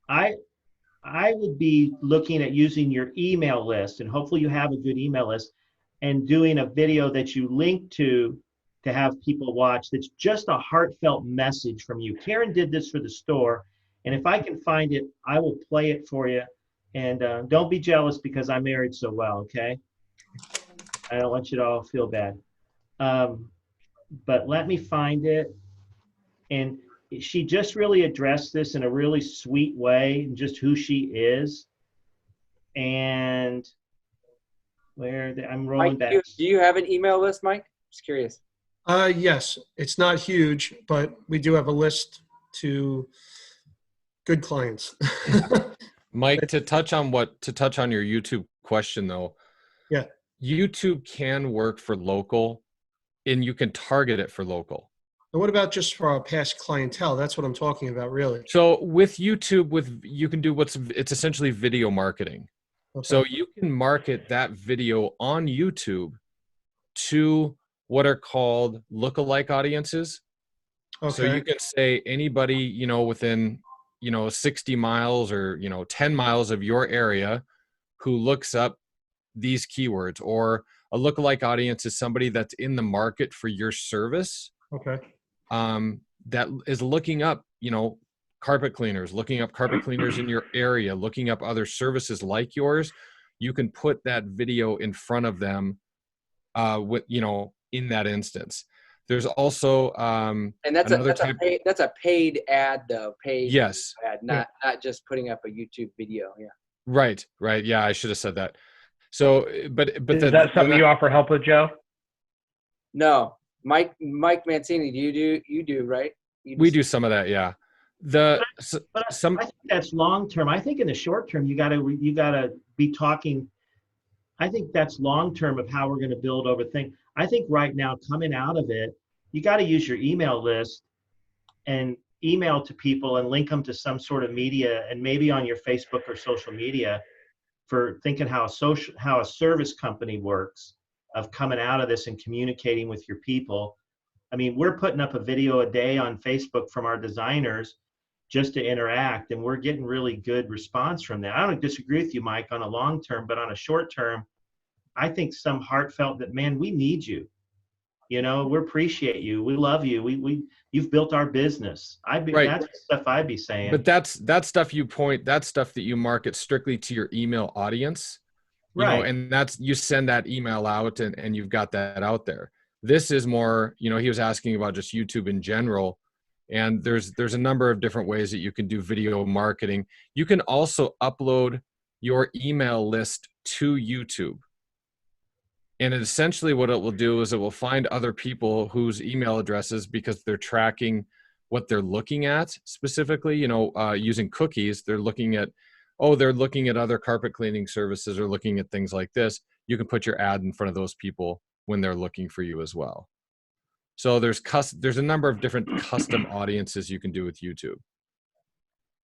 I would be looking at using your email list, and hopefully you have a good email list, and doing a video that you link to have people watch that's just a heartfelt message from you. Karen did this for the store, and if I can find it, I will play it for you. And don't be jealous because I married so well, okay? I don't want you to all feel bad. But let me find it. And she just really addressed this in a really sweet way, and just who she is. And I'm rolling Mike, back. do you have an email list, Mike? Just curious. Yes, it's not huge, but we do have a list to good clients. Mike, to touch on your YouTube question though. Yeah. YouTube can work for local, and you can target it for local. And what about just for our past clientele? That's what I'm talking about, really. So with YouTube, you can do it's essentially video marketing. Okay. So you can market that video on YouTube to what are called lookalike audiences. Okay. So you can say anybody, within, 60 miles or, 10 miles of your area who looks up these keywords, or a lookalike audience is somebody that's in the market for your service. Okay. That is looking up, carpet cleaners, looking up carpet cleaners in your area, looking up other services like yours. You can put that video in front of them, in that instance. There's also and that's a paid ad though. Yes. Ad, not just putting up a YouTube video. Yeah. Right. Yeah, I should have said that. So, but is that something you offer help with, Joe? No, Mike Mancini, you do right? We do some of that, yeah. I think that's long term. I think in the short term, you gotta be talking. I think that's long term of how we're going to build over things. I think right now, coming out of it, you got to use your email list and email to people and link them to some sort of media, and maybe on your Facebook or social media, for thinking how a service company works, of coming out of this and communicating with your people. I mean, we're putting up a video a day on Facebook from our designers just to interact, and we're getting really good response from that. I don't disagree with you, Mike, on a long term, but on a short term, I think some heartfelt that, man, we need you. We appreciate you. We love you. You've built our business. Right. That's the stuff I'd be saying. But that's stuff that's stuff that you market strictly to your email audience, right. And that's, you send that email out and you've got that out there. This is more, he was asking about just YouTube in general. And there's a number of different ways that you can do video marketing. You can also upload your email list to YouTube. And essentially what it will do is it will find other people whose email addresses, because they're tracking what they're looking at specifically, using cookies, they're looking at other carpet cleaning services or looking at things like this. You can put your ad in front of those people when they're looking for you as well. So there's a number of different custom audiences you can do with YouTube.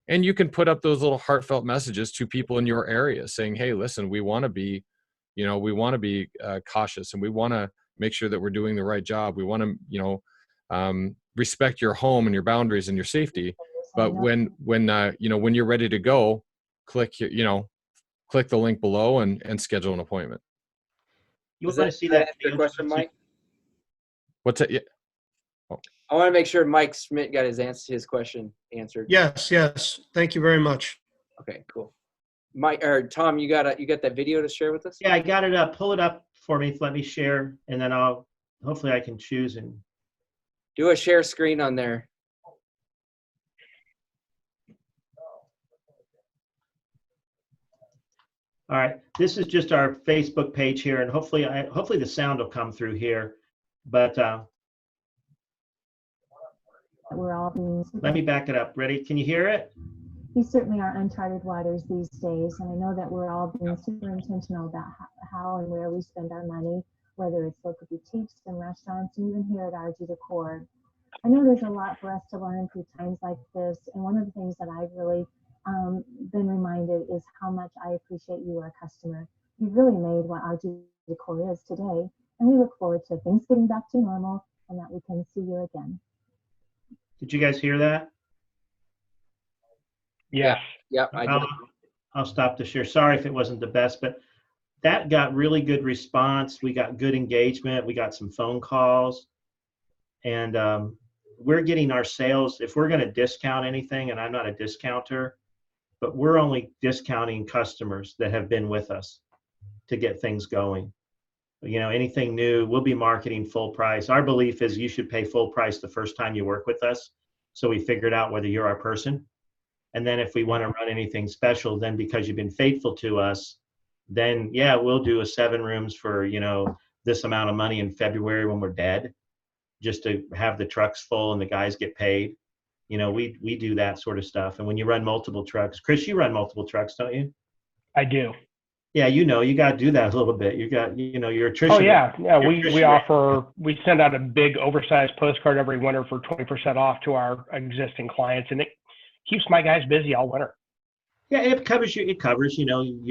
And you can put up those little heartfelt messages to people in your area saying, hey, listen, we want to be cautious, and we want to make sure that we're doing the right job. We want to, respect your home and your boundaries and your safety. But when you're ready to go, click the link below and schedule an appointment. You want to see that your question, Mike? What's that? Yeah. Oh. I want to make sure Mike Schmidt got his question answered. Yes. Thank you very much. Okay, cool. Mike or Tom, you got that video to share with us? Yeah, I got it up. Pull it up for me. Let me share, and then hopefully I can choose and do a share screen on there. All right, this is just our Facebook page here, and hopefully the sound will come through here. But we're all being. Let me back it up. Ready? Can you hear it? We certainly are uncharted waters these days, and I know that we're all being super intentional about how and where we spend our money, whether it's local boutiques and restaurants, and even here at RG Decor. I know there's a lot for us to learn through times like this, and one of the things that I've really been reminded is how much I appreciate you, our customer. You've really made what RG Decor is today, and we look forward to things getting back to normal and that we can see you again. Did you guys hear that? Yes. Yep. I'll stop the share. Sorry if it wasn't the best, but that got really good response. We got good engagement. We got some phone calls, and we're getting our sales. If we're going to discount anything, and I'm not a discounter, but we're only discounting customers that have been with us to get things going. Anything new, we'll be marketing full price. Our belief is you should pay full price the first time you work with us, so we figured out whether you're our person. And then if we want to run anything special, then because you've been faithful to us, then yeah, we'll do a 7 rooms for, this amount of money in February when we're dead, just to have the trucks full and the guys get paid. We do that sort of stuff. And when you run multiple trucks, Chris, you run multiple trucks, don't you? I do. Yeah, you got to do that a little bit. You got, your attrition. Oh yeah. We send out a big oversized postcard every winter for 20% off to our existing clients, and it keeps my guys busy all winter. Yeah, it covers your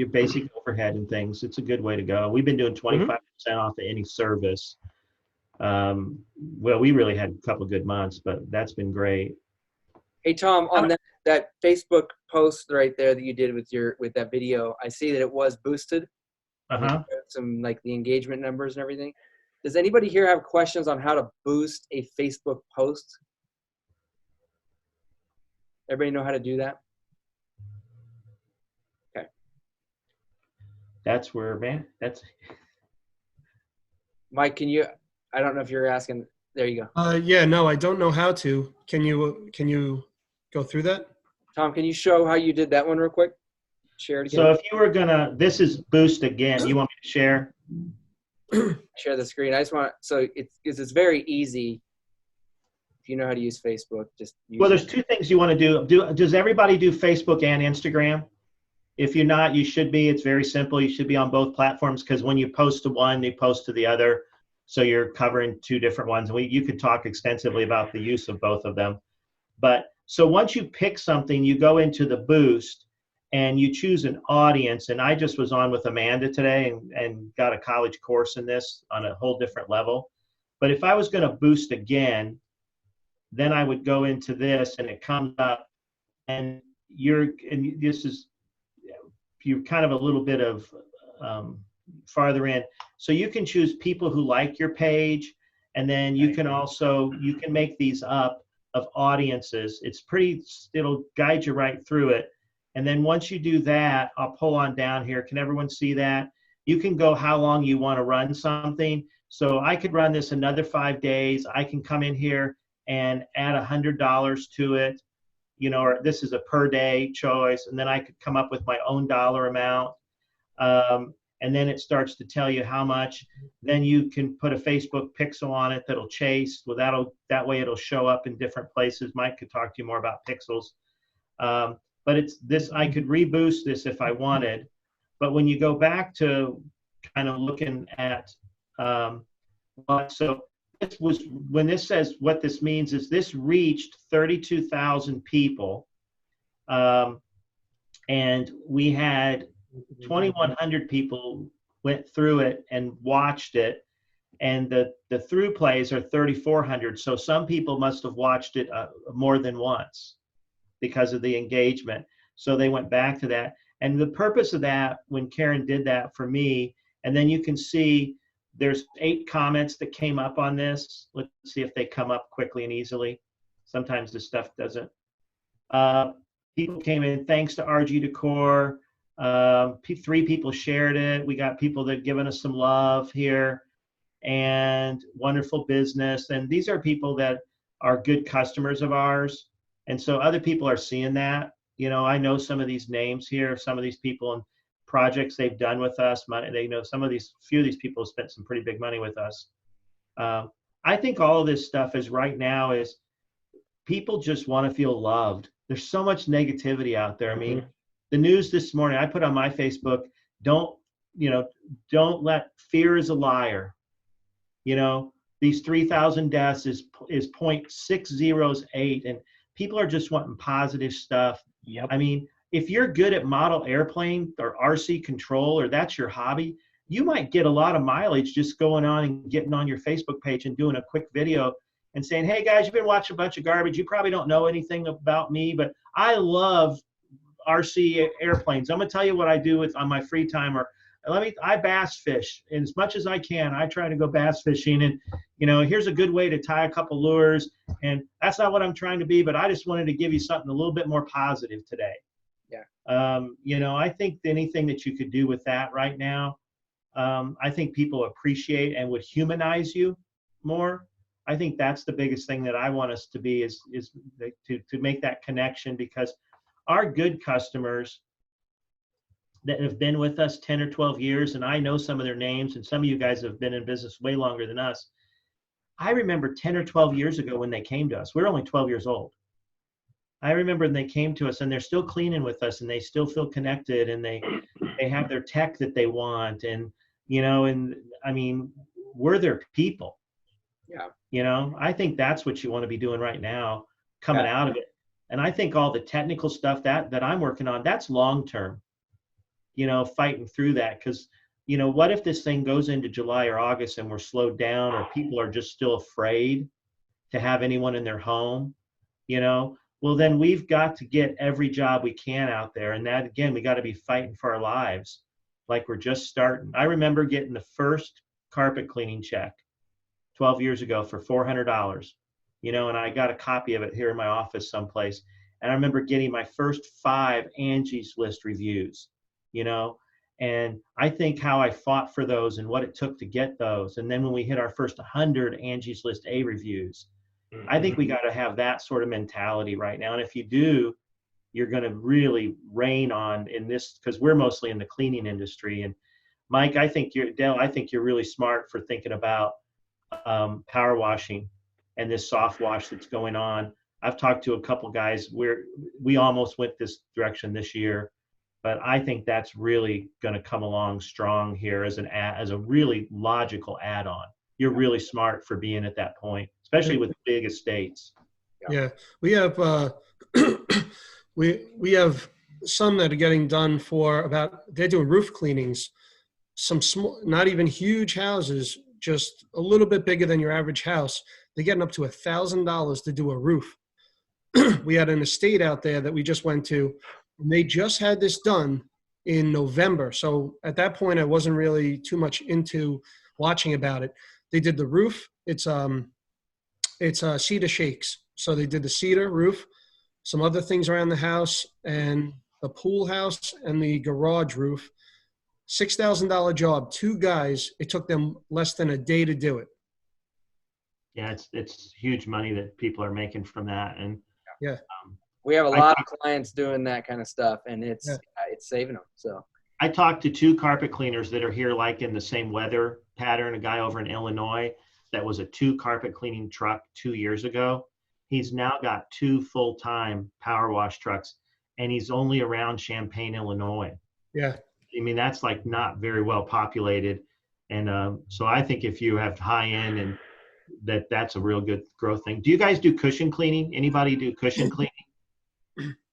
basic overhead and things. It's a good way to go. We've been doing 25% off of any service. We really had a couple of good months, but that's been great. Hey Tom, on that Facebook post right there that you did with that video, I see that it was boosted. Some like the engagement numbers and everything. Does anybody here have questions on how to boost a Facebook post? Everybody know how to do that? Okay. That's where, man, Mike, I don't know if you're asking, there you go. Yeah, no, I don't know how to. Can you go through that? Tom, can you show how you did that one real quick? Share it again. So if you were this is boost again. You want me to share? Share the screen. I just want, it's very easy. If you know how to use Facebook, just use there's 2 things you want to do. Does everybody do Facebook and Instagram? If you're not, you should be. It's very simple. You should be on both platforms, because when you post to one, you post to the other. So you're covering 2 different ones. And you could talk extensively about the use of both of them. But so once you pick something, you go into the boost and you choose an audience. And I just was on with Amanda today and got a college course in this on a whole different level. But if I was going to boost again, then I would go into this, and it comes up, and you're kind of a little bit of farther in. So you can choose people who like your page, And then you can also, you can make these up of audiences. It's pretty, it'll guide you right through it. And then once you do that, I'll pull on down here. Can everyone see that? You can go how long you want to run something. So I could run this another 5 days. I can come in here and add $100 to it, you know, or this is a per day choice. And then I could come up with my own dollar amount. And then it starts to tell you how much. Then you can put a Facebook pixel on it that'll chase. Well, that way it'll show up in different places. Mike could talk to you more about pixels. But it's this, I could reboost this if I wanted. But when you go back to kind of looking at so this was, when this says what this means is this reached 32,000 people. And we had 2,100 people went through it and watched it. And the through plays are 3,400. So some people must have watched it more than once because of the engagement. So they went back to that. And the purpose of that, when Karen did that for me, and then you can see there's 8 comments that came up on this. Let's see if they come up quickly and easily. Sometimes this stuff doesn't. People came in, thanks to RG Decor. 3 people shared it. We got people that have given us some love here, and wonderful business. And these are people that are good customers of ours. And so other people are seeing that. You know, I know some of these names here, some of these people and projects they've done with us. They know some of these, few of these people have spent some pretty big money with us. I think all of this stuff is right now is people just want to feel loved. There's so much negativity out there. I mean, the news this morning, I put on my Facebook, don't let fear is a liar. You know, these 3,000 deaths is 0.608, and people are just wanting positive stuff. Yep. I mean, if you're good at model airplane or RC control, or that's your hobby, you might get a lot of mileage just going on and getting on your Facebook page and doing a quick video and saying, hey guys, you've been watching a bunch of garbage. You probably don't know anything about me, but I love RC airplanes. I'm gonna tell you what I do on my free time. Or I bass fish, and as much as I can, I try to go bass fishing. And you know, here's a good way to tie a couple lures. And that's not what I'm trying to be, but I just wanted to give you something a little bit more positive today. Yeah. You know, I think anything that you could do with that right now, I think people appreciate and would humanize you more. I think that's the biggest thing that I want us to be is to make that connection, because our good customers that have been with us 10 or 12 years, and I know some of their names, and some of you guys have been in business way longer than us. I remember 10 or 12 years ago when they came to us. We're only 12 years old. I remember when they came to us, and they're still cleaning with us, and they still feel connected, and they have their tech that they want, and you know, and I mean, we're their people. Yeah. You know, I think that's what you want to be doing right now, coming out of it. And I think all the technical stuff that I'm working on, that's long term. You know, fighting through that, because you know, what if this thing goes into July or August and we're slowed down, or people are just still afraid to have anyone in their home? You know, well then we've got to get every job we can out there, and that again, we got to be fighting for our lives like we're just starting. I remember getting the first carpet cleaning check 12 years ago for $400, you know, and I got a copy of it here in my office someplace. And I remember getting my first 5 Angie's List reviews, you know, and I think how I fought for those and what it took to get those. And then when we hit our first 100 Angie's List A reviews, I think we got to have that sort of mentality right now. And if you do, you're going to really reign on in this, because we're mostly in the cleaning industry. And Mike, I think you're really smart for thinking about power washing and this soft wash that's going on. I've talked to a couple guys where we almost went this direction this year, but I think that's really going to come along strong here as a really logical add-on. You're really smart for being at that point, especially with big estates. Yeah, we have we have some that are getting done for they're doing roof cleanings, some small, not even huge houses, just a little bit bigger than your average house. They're getting up to $1,000 to do a roof. We had an estate out there that we just went to, and they just had this done in November. So at that point, I wasn't really too much into watching about it. They did the roof. it's cedar shakes. So they did the cedar roof, some other things around the house, and the pool house and the garage roof. $6,000 job, 2 guys. It took them less than a day to do it. Yeah, it's huge money that people are making from that. And Yeah. We have a lot of clients doing that kind of stuff, and it's saving them. So I talked to 2 carpet cleaners that are here, like in the same weather pattern. A guy over in Illinois that was a 2 carpet cleaning truck 2 years ago. He's now got 2 full-time power wash trucks, and he's only around Champaign, Illinois. Yeah. I mean, that's like not very well populated. And so I think if you have high end, and that's a real good growth thing. Do you guys do cushion cleaning? Anybody do cushion cleaning?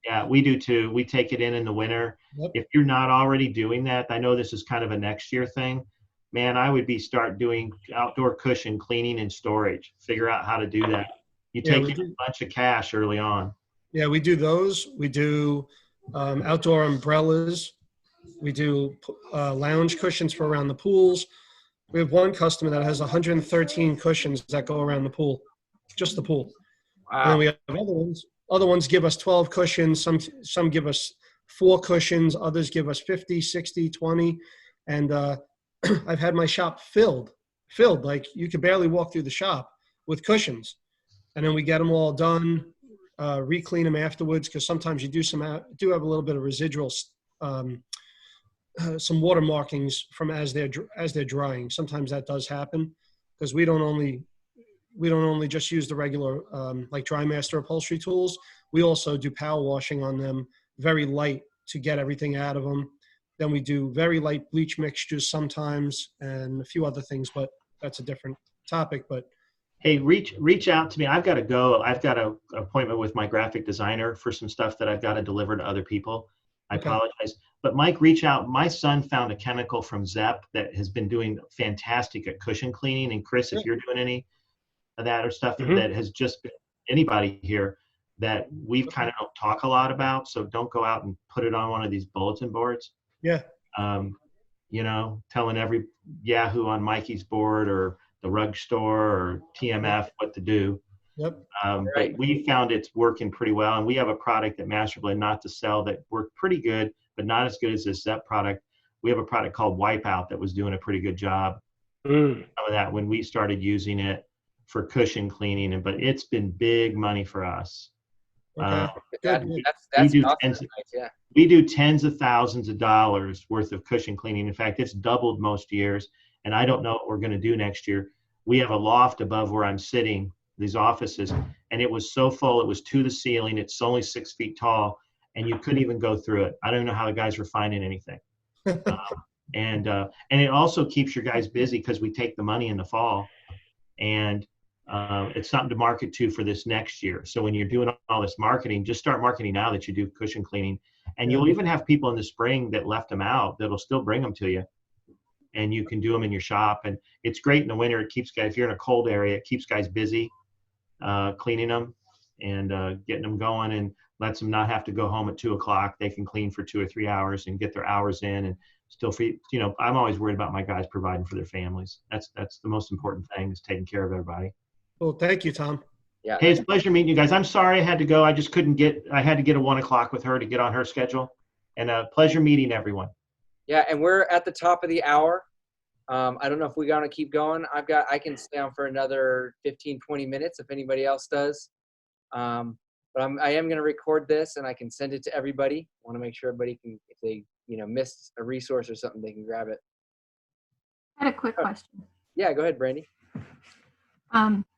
Yeah, we do too. We take it in the winter. Yep. If you're not already doing that, I know this is kind of a next year thing. Man, I would start doing outdoor cushion cleaning and storage. Figure out how to do that. You take in a bunch of cash early on. Yeah, we do those. We do outdoor umbrellas. We do lounge cushions for around the pools. We have one customer that has 113 cushions that go around the pool, just the pool. wow. And then we have other ones. Other ones give us 12 cushions. Some give us 4 cushions. Others give us 50, 60, 20. And I've had my shop filled. Like you could barely walk through the shop with cushions. And then we get them all done, re-clean them afterwards, because sometimes you do have a little bit of residual, some water markings from as they're drying. Sometimes that does happen, because we don't only just use the regular like DryMaster upholstery tools. We also do power washing on them, very light, to get everything out of them. Then we do very light bleach mixtures sometimes, and a few other things, but that's a different topic. But hey, reach out to me. I've got to go. I've got an appointment with my graphic designer for some stuff that I've got to deliver to other people. I apologize. But Mike, reach out. My son found a chemical from Zepp that has been doing fantastic at cushion cleaning. And Chris, if you're doing any of that or stuff that has just been anybody here that we've kind of don't talk a lot about. So don't go out and put it on one of these bulletin boards. Yeah. You know, telling every Yahoo on Mikey's board or the rug store or TMF what to do. Yep. But we found it's working pretty well. And we have a product at Masterblade, not to sell, that worked pretty good, but not as good as this Zepp product. We have a product called Wipeout that was doing a pretty good job of that when we started using it for cushion cleaning. But it's been big money for us. Okay. That's awesome. We do tens of thousands of dollars worth of cushion cleaning. In fact, it's doubled most years. And I don't know what we're going to do next year. We have a loft above where I'm sitting, these offices, and it was so full, it was to the ceiling. It's only 6 feet tall, and you couldn't even go through it. I don't know how the guys were finding anything. And it also keeps your guys busy, because we take the money in the fall, and it's something to market to for this next year. So when you're doing all this marketing, just start marketing now that you do cushion cleaning. And you'll even have people in the spring that left them out that'll still bring them to you. And you can do them in your shop. And it's great in the winter. It keeps guys, if you're in a cold area, it keeps guys busy cleaning them and getting them going, and lets them not have to go home at 2 o'clock. They can clean for 2 or 3 hours and get their hours in, and still free. You know, I'm always worried about my guys providing for their families. That's the most important thing, is taking care of everybody. Well, thank you, Tom. Yeah. Hey, it's a pleasure meeting you guys. I'm sorry I had to go. I just couldn't I had to get a 1 o'clock with her to get on her schedule. And a pleasure meeting everyone. Yeah, and we're at the top of the hour. I don't know if we're going to keep going. I can stay on for another 15, 20 minutes if anybody else does. But I am going to record this, and I can send it to everybody. I want to make sure everybody can, if they missed a resource or something, they can grab it. I had a quick question. Yeah, go ahead, Brandy.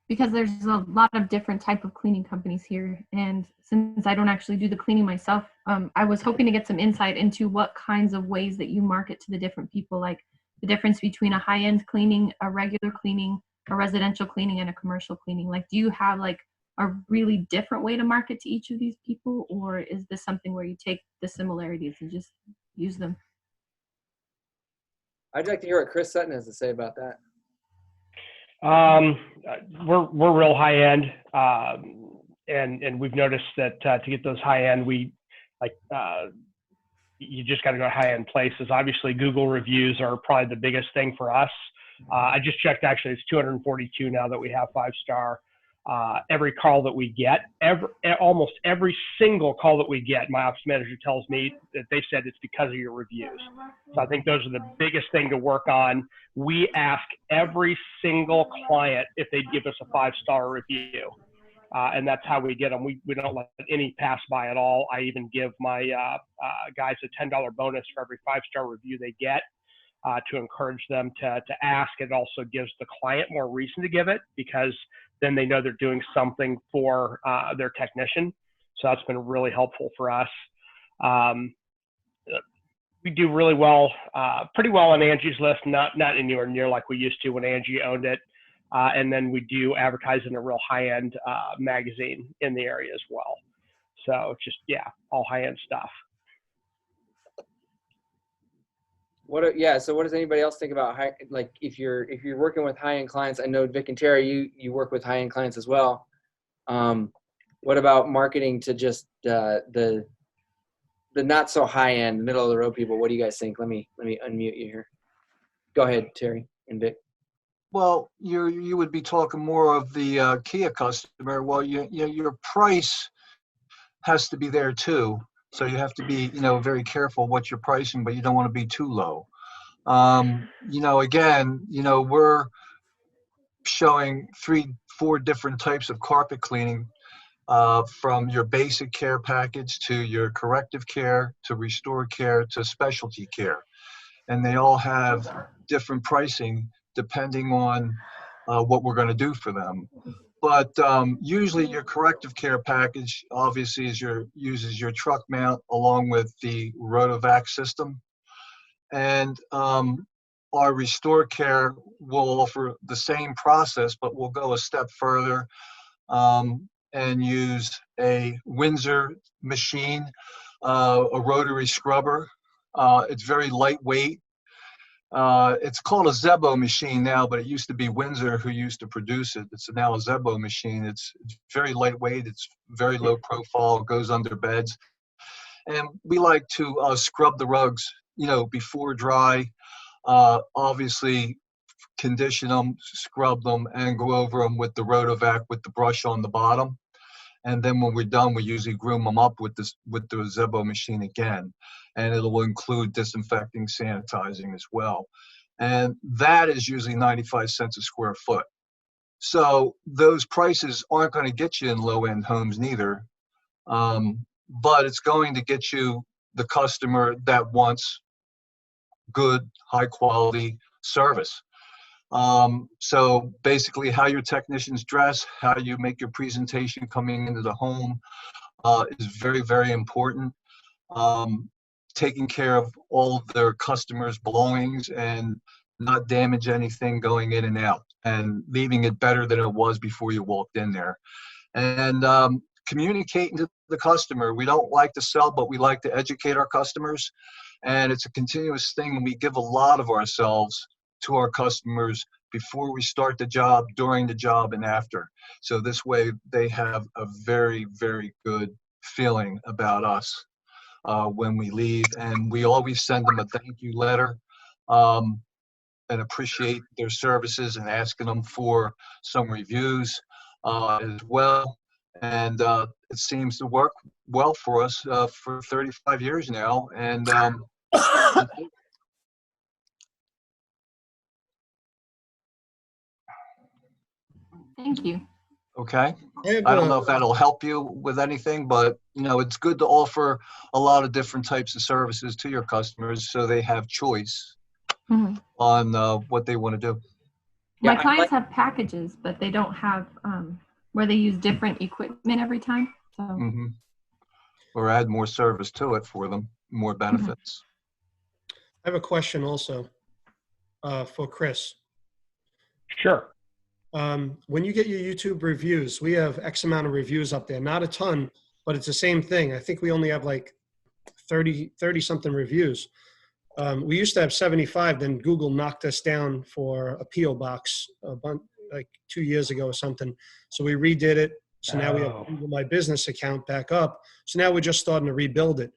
Because there's a lot of different type of cleaning companies here, and since I don't actually do the cleaning myself, I was hoping to get some insight into what kinds of ways that you market to the different people, like the difference between a high-end cleaning, a regular cleaning, a residential cleaning, and a commercial cleaning. Like, do you have like a really different way to market to each of these people, or is this something where you take the similarities and just use them? I'd like to hear what Chris Sutton has to say about that. We're real high end, and we've noticed that to get those high end, you just got to go to high end places. Obviously, Google reviews are probably the biggest thing for us. I just checked, actually, it's 242 now that we have 5-star. Every call that we get, almost every single call that we get, my ops manager tells me that they said it's because of your reviews. So I think those are the biggest thing to work on. We ask every single client if they'd give us a 5-star review. And that's how we get them. We don't let any pass by at all. I even give my guys a $10 bonus for every 5-star review they get to encourage them to ask. It also gives the client more reason to give it, because then they know they're doing something for their technician. So that's been really helpful for us. We do really well, pretty well on Angie's List, not anywhere near like we used to when Angie owned it. And then we do advertise in a real high-end magazine in the area as well. So just, yeah, all high-end stuff. So what does anybody else think about like if you're working with high-end clients? I know Vic and Terry, you work with high-end clients as well. What about marketing to just the not so high-end, middle of the road people? What do you guys think? Let me unmute you here. Go ahead, Terry and Vic. Well, you would be talking more of the Kia customer. Well, your price has to be there too. So you have to be, very careful what you're pricing, but you don't want to be too low. Again, we're showing 3-4 different types of carpet cleaning, from your basic care package to your corrective care to restore care to specialty care. And they all have different pricing depending on what we're going to do for them. But usually your corrective care package obviously uses your truck mount along with the Rotovac system. And our restore care will offer the same process, but we'll go a step further and use a Windsor machine, a rotary scrubber. It's very lightweight. It's called a Zebo machine now, but it used to be Windsor who used to produce it. It's now a Zebo machine. It's very lightweight. It's very low profile, goes under beds. And we like to scrub the rugs, before dry, obviously condition them, scrub them, and go over them with the Rotovac with the brush on the bottom. And then when we're done, we usually groom them up with the Zebo machine again. And it'll include disinfecting, sanitizing as well. And that is usually 95 cents a square foot. So those prices aren't going to get you in low-end homes neither. But it's going to get you the customer that wants good, high-quality service. So basically how your technicians dress, how you make your presentation coming into the home is very, very important. Taking care of all of their customers' belongings and not damage anything going in and out, and leaving it better than it was before you walked in there. And communicating to the customer. We don't like to sell, but we like to educate our customers. And it's a continuous thing. We give a lot of ourselves to our customers before we start the job, during the job, and after. So this way they have a very, very good feeling about us when we leave. And we always send them a thank you letter and appreciate their services, and asking them for some reviews as well. And it seems to work well for us for 35 years now. And Thank you. okay. I don't know if that'll help you with anything, but it's good to offer a lot of different types of services to your customers so they have choice on what they want to do. My clients have packages, but they don't have where they use different equipment every time. So. Or add more service to it for them, more benefits. I have a question also for Chris. Sure. When you get your YouTube reviews, we have X amount of reviews up there. Not a ton, but it's the same thing. I think we only have like 30 something reviews. We used to have 75, then Google knocked us down for a P.O. box like 2 years ago or something. So we redid it. So now we have Google My Business account back up. So now we're just starting to rebuild it.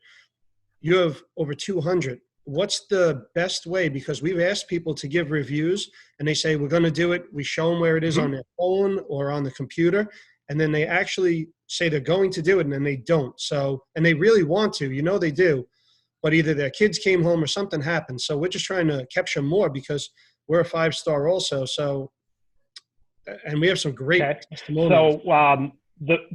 You have over 200. what's the best way? Because we've asked people to give reviews and they say, we're going to do it. We show them where it is on their phone or on the computer. And then they actually say they're going to do it and then they don't. So, and they really want to, you know, they do, but either their kids came home or something happened. So we're just trying to capture more because we're a 5-star also. So, and we have some great testimonials. So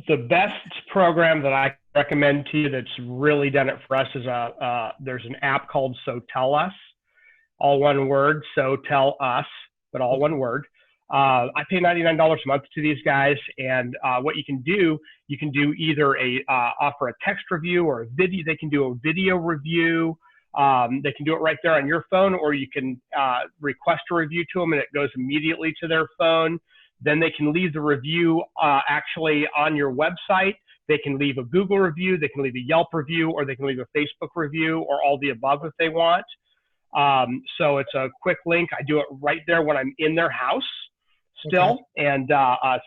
the best program that I recommend to you that's really done it for us is there's an app called So Tell Us, all one word, So Tell Us, but all one word. I pay $99 a month to these guys, and what you can do either offer a text review or a video. They can do a video review. They can do it right there on your phone, or you can request a review to them and it goes immediately to their phone. Then they can leave the review actually on your website. They can leave a Google review, they can leave a Yelp review, or they can leave a Facebook review, or all the above if they want. So it's a quick link. I do it right there when I'm in their house still, and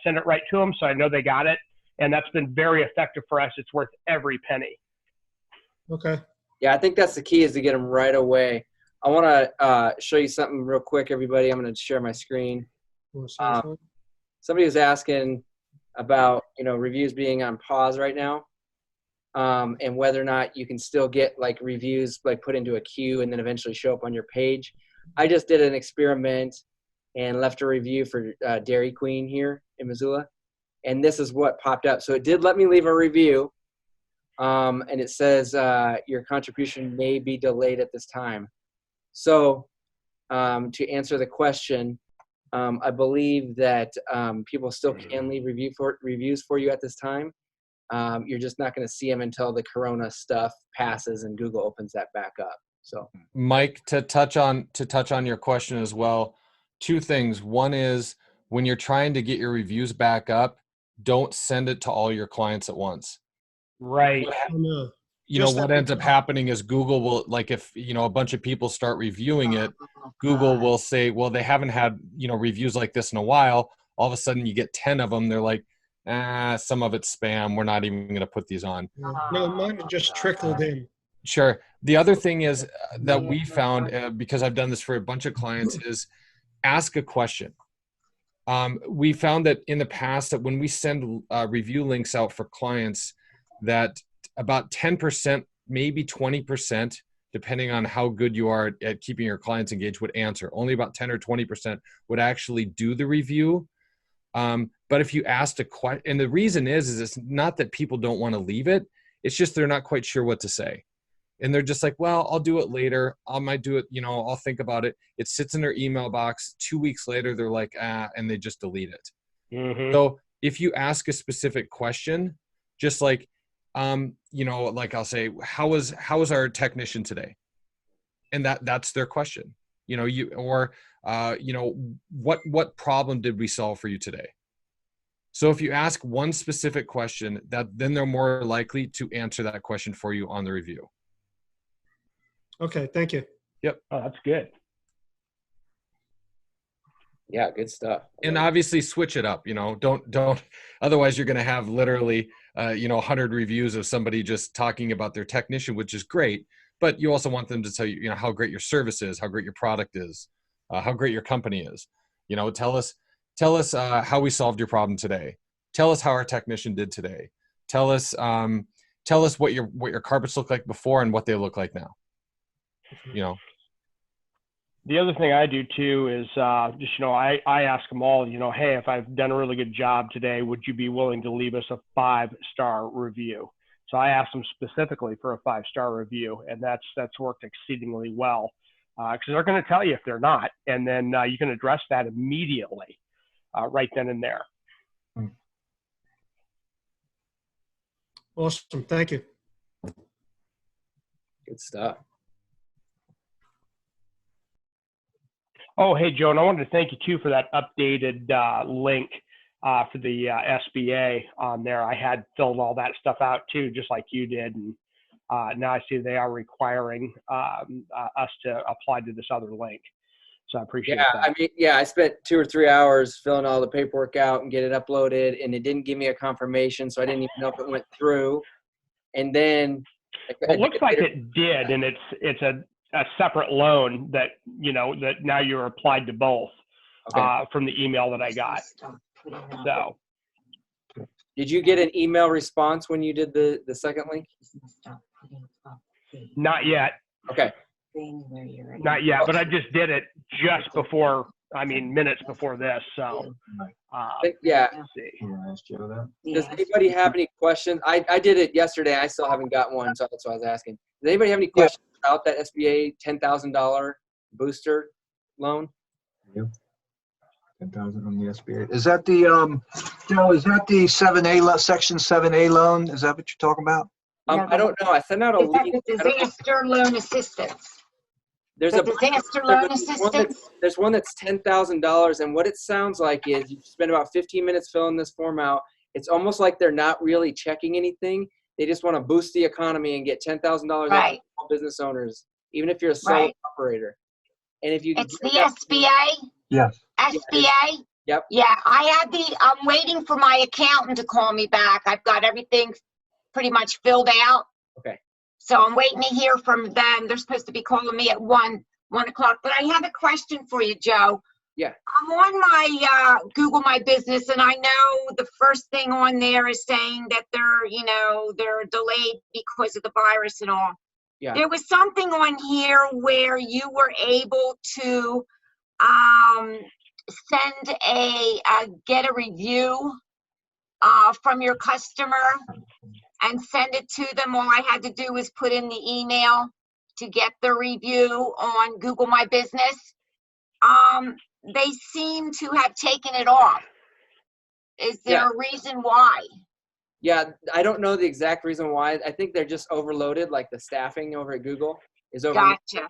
send it right to them so I know they got it. And that's been very effective for us. It's worth every penny. Okay. Yeah, I think that's the key, is to get them right away. I want to show you something real quick, everybody. I'm going to share my screen. Somebody was asking about, you know, reviews being on pause right now, and whether or not you can still get like reviews like put into a queue and then eventually show up on your page. I just did an experiment and left a review for Dairy Queen here in Missoula, and this is what popped up. So it did let me leave a review, and it says your contribution may be delayed at this time. So to answer the question, I believe that people still can leave reviews for you at this time. You're just not going to see them until the Corona stuff passes and Google opens that back up. So, Mike, to touch on your question as well, two things. One is, when you're trying to get your reviews back up, don't send it to all your clients at once. Right. You know, what ends up happening is Google will, like, if, you know, a bunch of people start reviewing it, Google will say, well, they haven't had, you know, reviews like this in a while. All of a sudden you get 10 of them. They're like, some of it's spam. We're not even going to put these on. No, mine just trickled in. Sure. The other thing is that we found, because I've done this for a bunch of clients, is ask a question. We found that in the past that when we send review links out for clients, that about 10%, maybe 20%, depending on how good you are at keeping your clients engaged, would answer. Only about 10 or 20% would actually do the review. But if you asked a question, and the reason is it's not that people don't want to leave it, it's just they're not quite sure what to say. And they're just like, well, I'll do it later. I might do it, you know, I'll think about it. It sits in their email box. 2 weeks later, they're like, and they just delete it. Mm-hmm. So if you ask a specific question, just like, you know, like I'll say, how was our technician today? And that's their question, you know, you know, what problem did we solve for you today? So if you ask one specific question, then they're more likely to answer that question for you on the review. Okay. Thank you. Yep. Oh, that's good. yeah, good stuff. And obviously switch it up, you know, don't, otherwise you're going to have literally, you know, 100 reviews of somebody just talking about their technician, which is great, but you also want them to tell you, you know, how great your service is, how great your product is, how great your company is. You know, tell us how we solved your problem today. Tell us how our technician did today. Tell us what your carpets look like before and what they look like now. You know. The other thing I do too is just, you know, I ask them all, you know, hey, if I've done a really good job today, would you be willing to leave us a 5-star review? So I asked them specifically for a 5-star review, and that's worked exceedingly well, because they're going to tell you if they're not, and then you can address that immediately, right then and there. Awesome. Thank you. Good stuff. Oh, hey, Joe, and I wanted to thank you too for that updated link for the SBA on there. I had filled all that stuff out too, just like you did, and now I see they are requiring us to apply to this other link. So I appreciate that. I mean, yeah, I spent 2 or 3 hours filling all the paperwork out and get it uploaded, and it didn't give me a confirmation, so I didn't even know if it went through. And then well, it looks like it did, and it's a separate loan that, you know, that now you're applied to both from the email that I got. So. Did you get an email response when you did the second link? Not yet. Okay. Not yet, but I just did it just before, I mean, minutes before this. So, Yeah. let's see. Does anybody have any questions? I did it yesterday. I still haven't got one, so that's why I was asking. Does anybody have any questions about that SBA $10,000 booster loan? Yeah. 10,000 from the SBA. Is that the Joe? Is that the 7A Section 7A loan? Is that what you're talking about? I don't know. I sent out a link. Disaster loan assistance. There's The disaster loan assistance. There's one that's $10,000, and what it sounds like is you spend about 15 minutes filling this form out. It's almost like they're not really checking anything. They just want to boost the economy and get $10,000 Right. to small business owners, even if you're a solo operator. And if you It's the SBA. Yes. SBA. Yep. Yeah, I'm waiting for my accountant to call me back. I've got everything pretty much filled out. Okay. So I'm waiting to hear from them. They're supposed to be calling me at 1 o'clock. But I have a question for you, Joe. Yeah. I'm on my Google My Business, and I know the first thing on there is saying that they're delayed because of the virus and all. Yeah. There was something on here where you were able to send get a review from your customer and send it to them. All I had to do was put in the email to get the review on Google My Business. They seem to have taken it off. Is there a reason why? Yeah, I don't know the exact reason why. I think they're just overloaded, like the staffing over at Google is overloaded. Gotcha.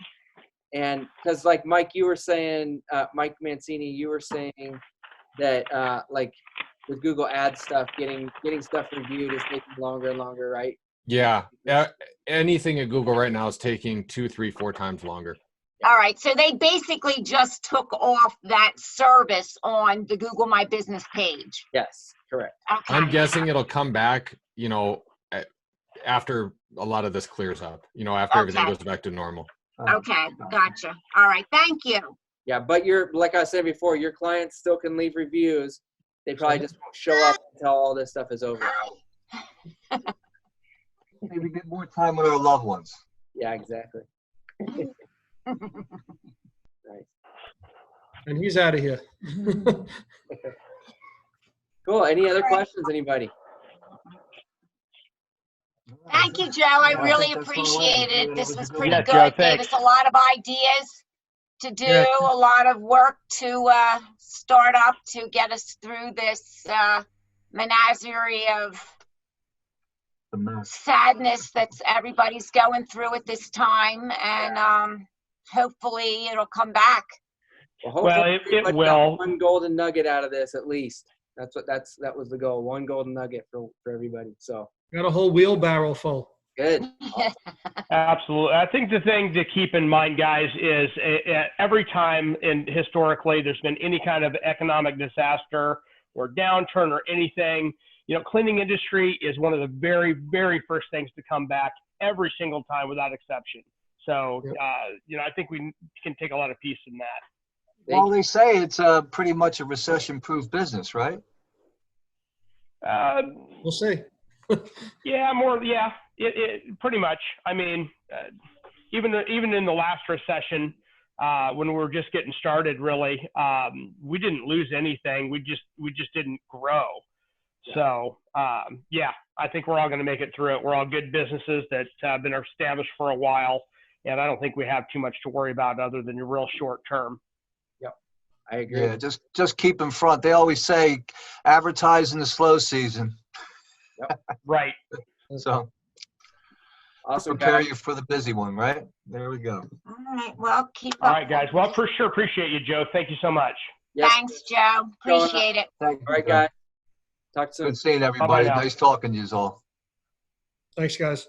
And because like Mike, you were saying, Mike Mancini, you were saying that like with Google Ads stuff, getting stuff reviewed is taking longer and longer, right? Yeah. Anything at Google right now is taking 2, 3, 4 times longer. All right, so they basically just took off that service on the Google My Business page. Yes, correct. Okay. I'm guessing it'll come back, after a lot of this clears up, after everything goes back to normal. Okay, gotcha. All right, thank you. Yeah, but like I said before, your clients still can leave reviews. They probably just won't show up until all this stuff is over. Maybe get more time with our loved ones. Yeah, exactly. Nice. And he's out of here. Cool. Any other questions, anybody? Thank you, Joe. I really appreciate it. This was pretty good. Joe, Gave us a lot of ideas to do, a lot of work to start up to get us through this menagerie of sadness that's everybody's going through at this time, and hopefully it'll come back. Well, it will. One golden nugget out of this, at least. That was the goal. One golden nugget for everybody. So got a whole wheelbarrow full. Good. Absolutely. I think the thing to keep in mind, guys, is every time historically there's been any kind of economic disaster or downturn or anything, cleaning industry is one of the very, very first things to come back every single time without exception. So, I think we can take a lot of peace in that. Well, they say it's pretty much a recession-proof business, right? We'll see. It pretty much. I mean, even in the last recession, when we were just getting started, really, we didn't lose anything. We just didn't grow. So, I think we're all going to make it through it. We're all good businesses that have been established for a while, and I don't think we have too much to worry about other than the real short term. Yep, I agree. Yeah, just keep in front. They always say advertise in the slow season. Yep. Right. So awesome. Prepare you for the busy one, right? There we go. All right, well, keep up. All right, guys. Well, for sure, appreciate you, Joe. Thank you so much. Yes. Thanks, Joe. Appreciate it. Thank you. All right, guys. Talk soon. Good seeing everybody. Bye-bye now. Nice talking to you all. Thanks, guys.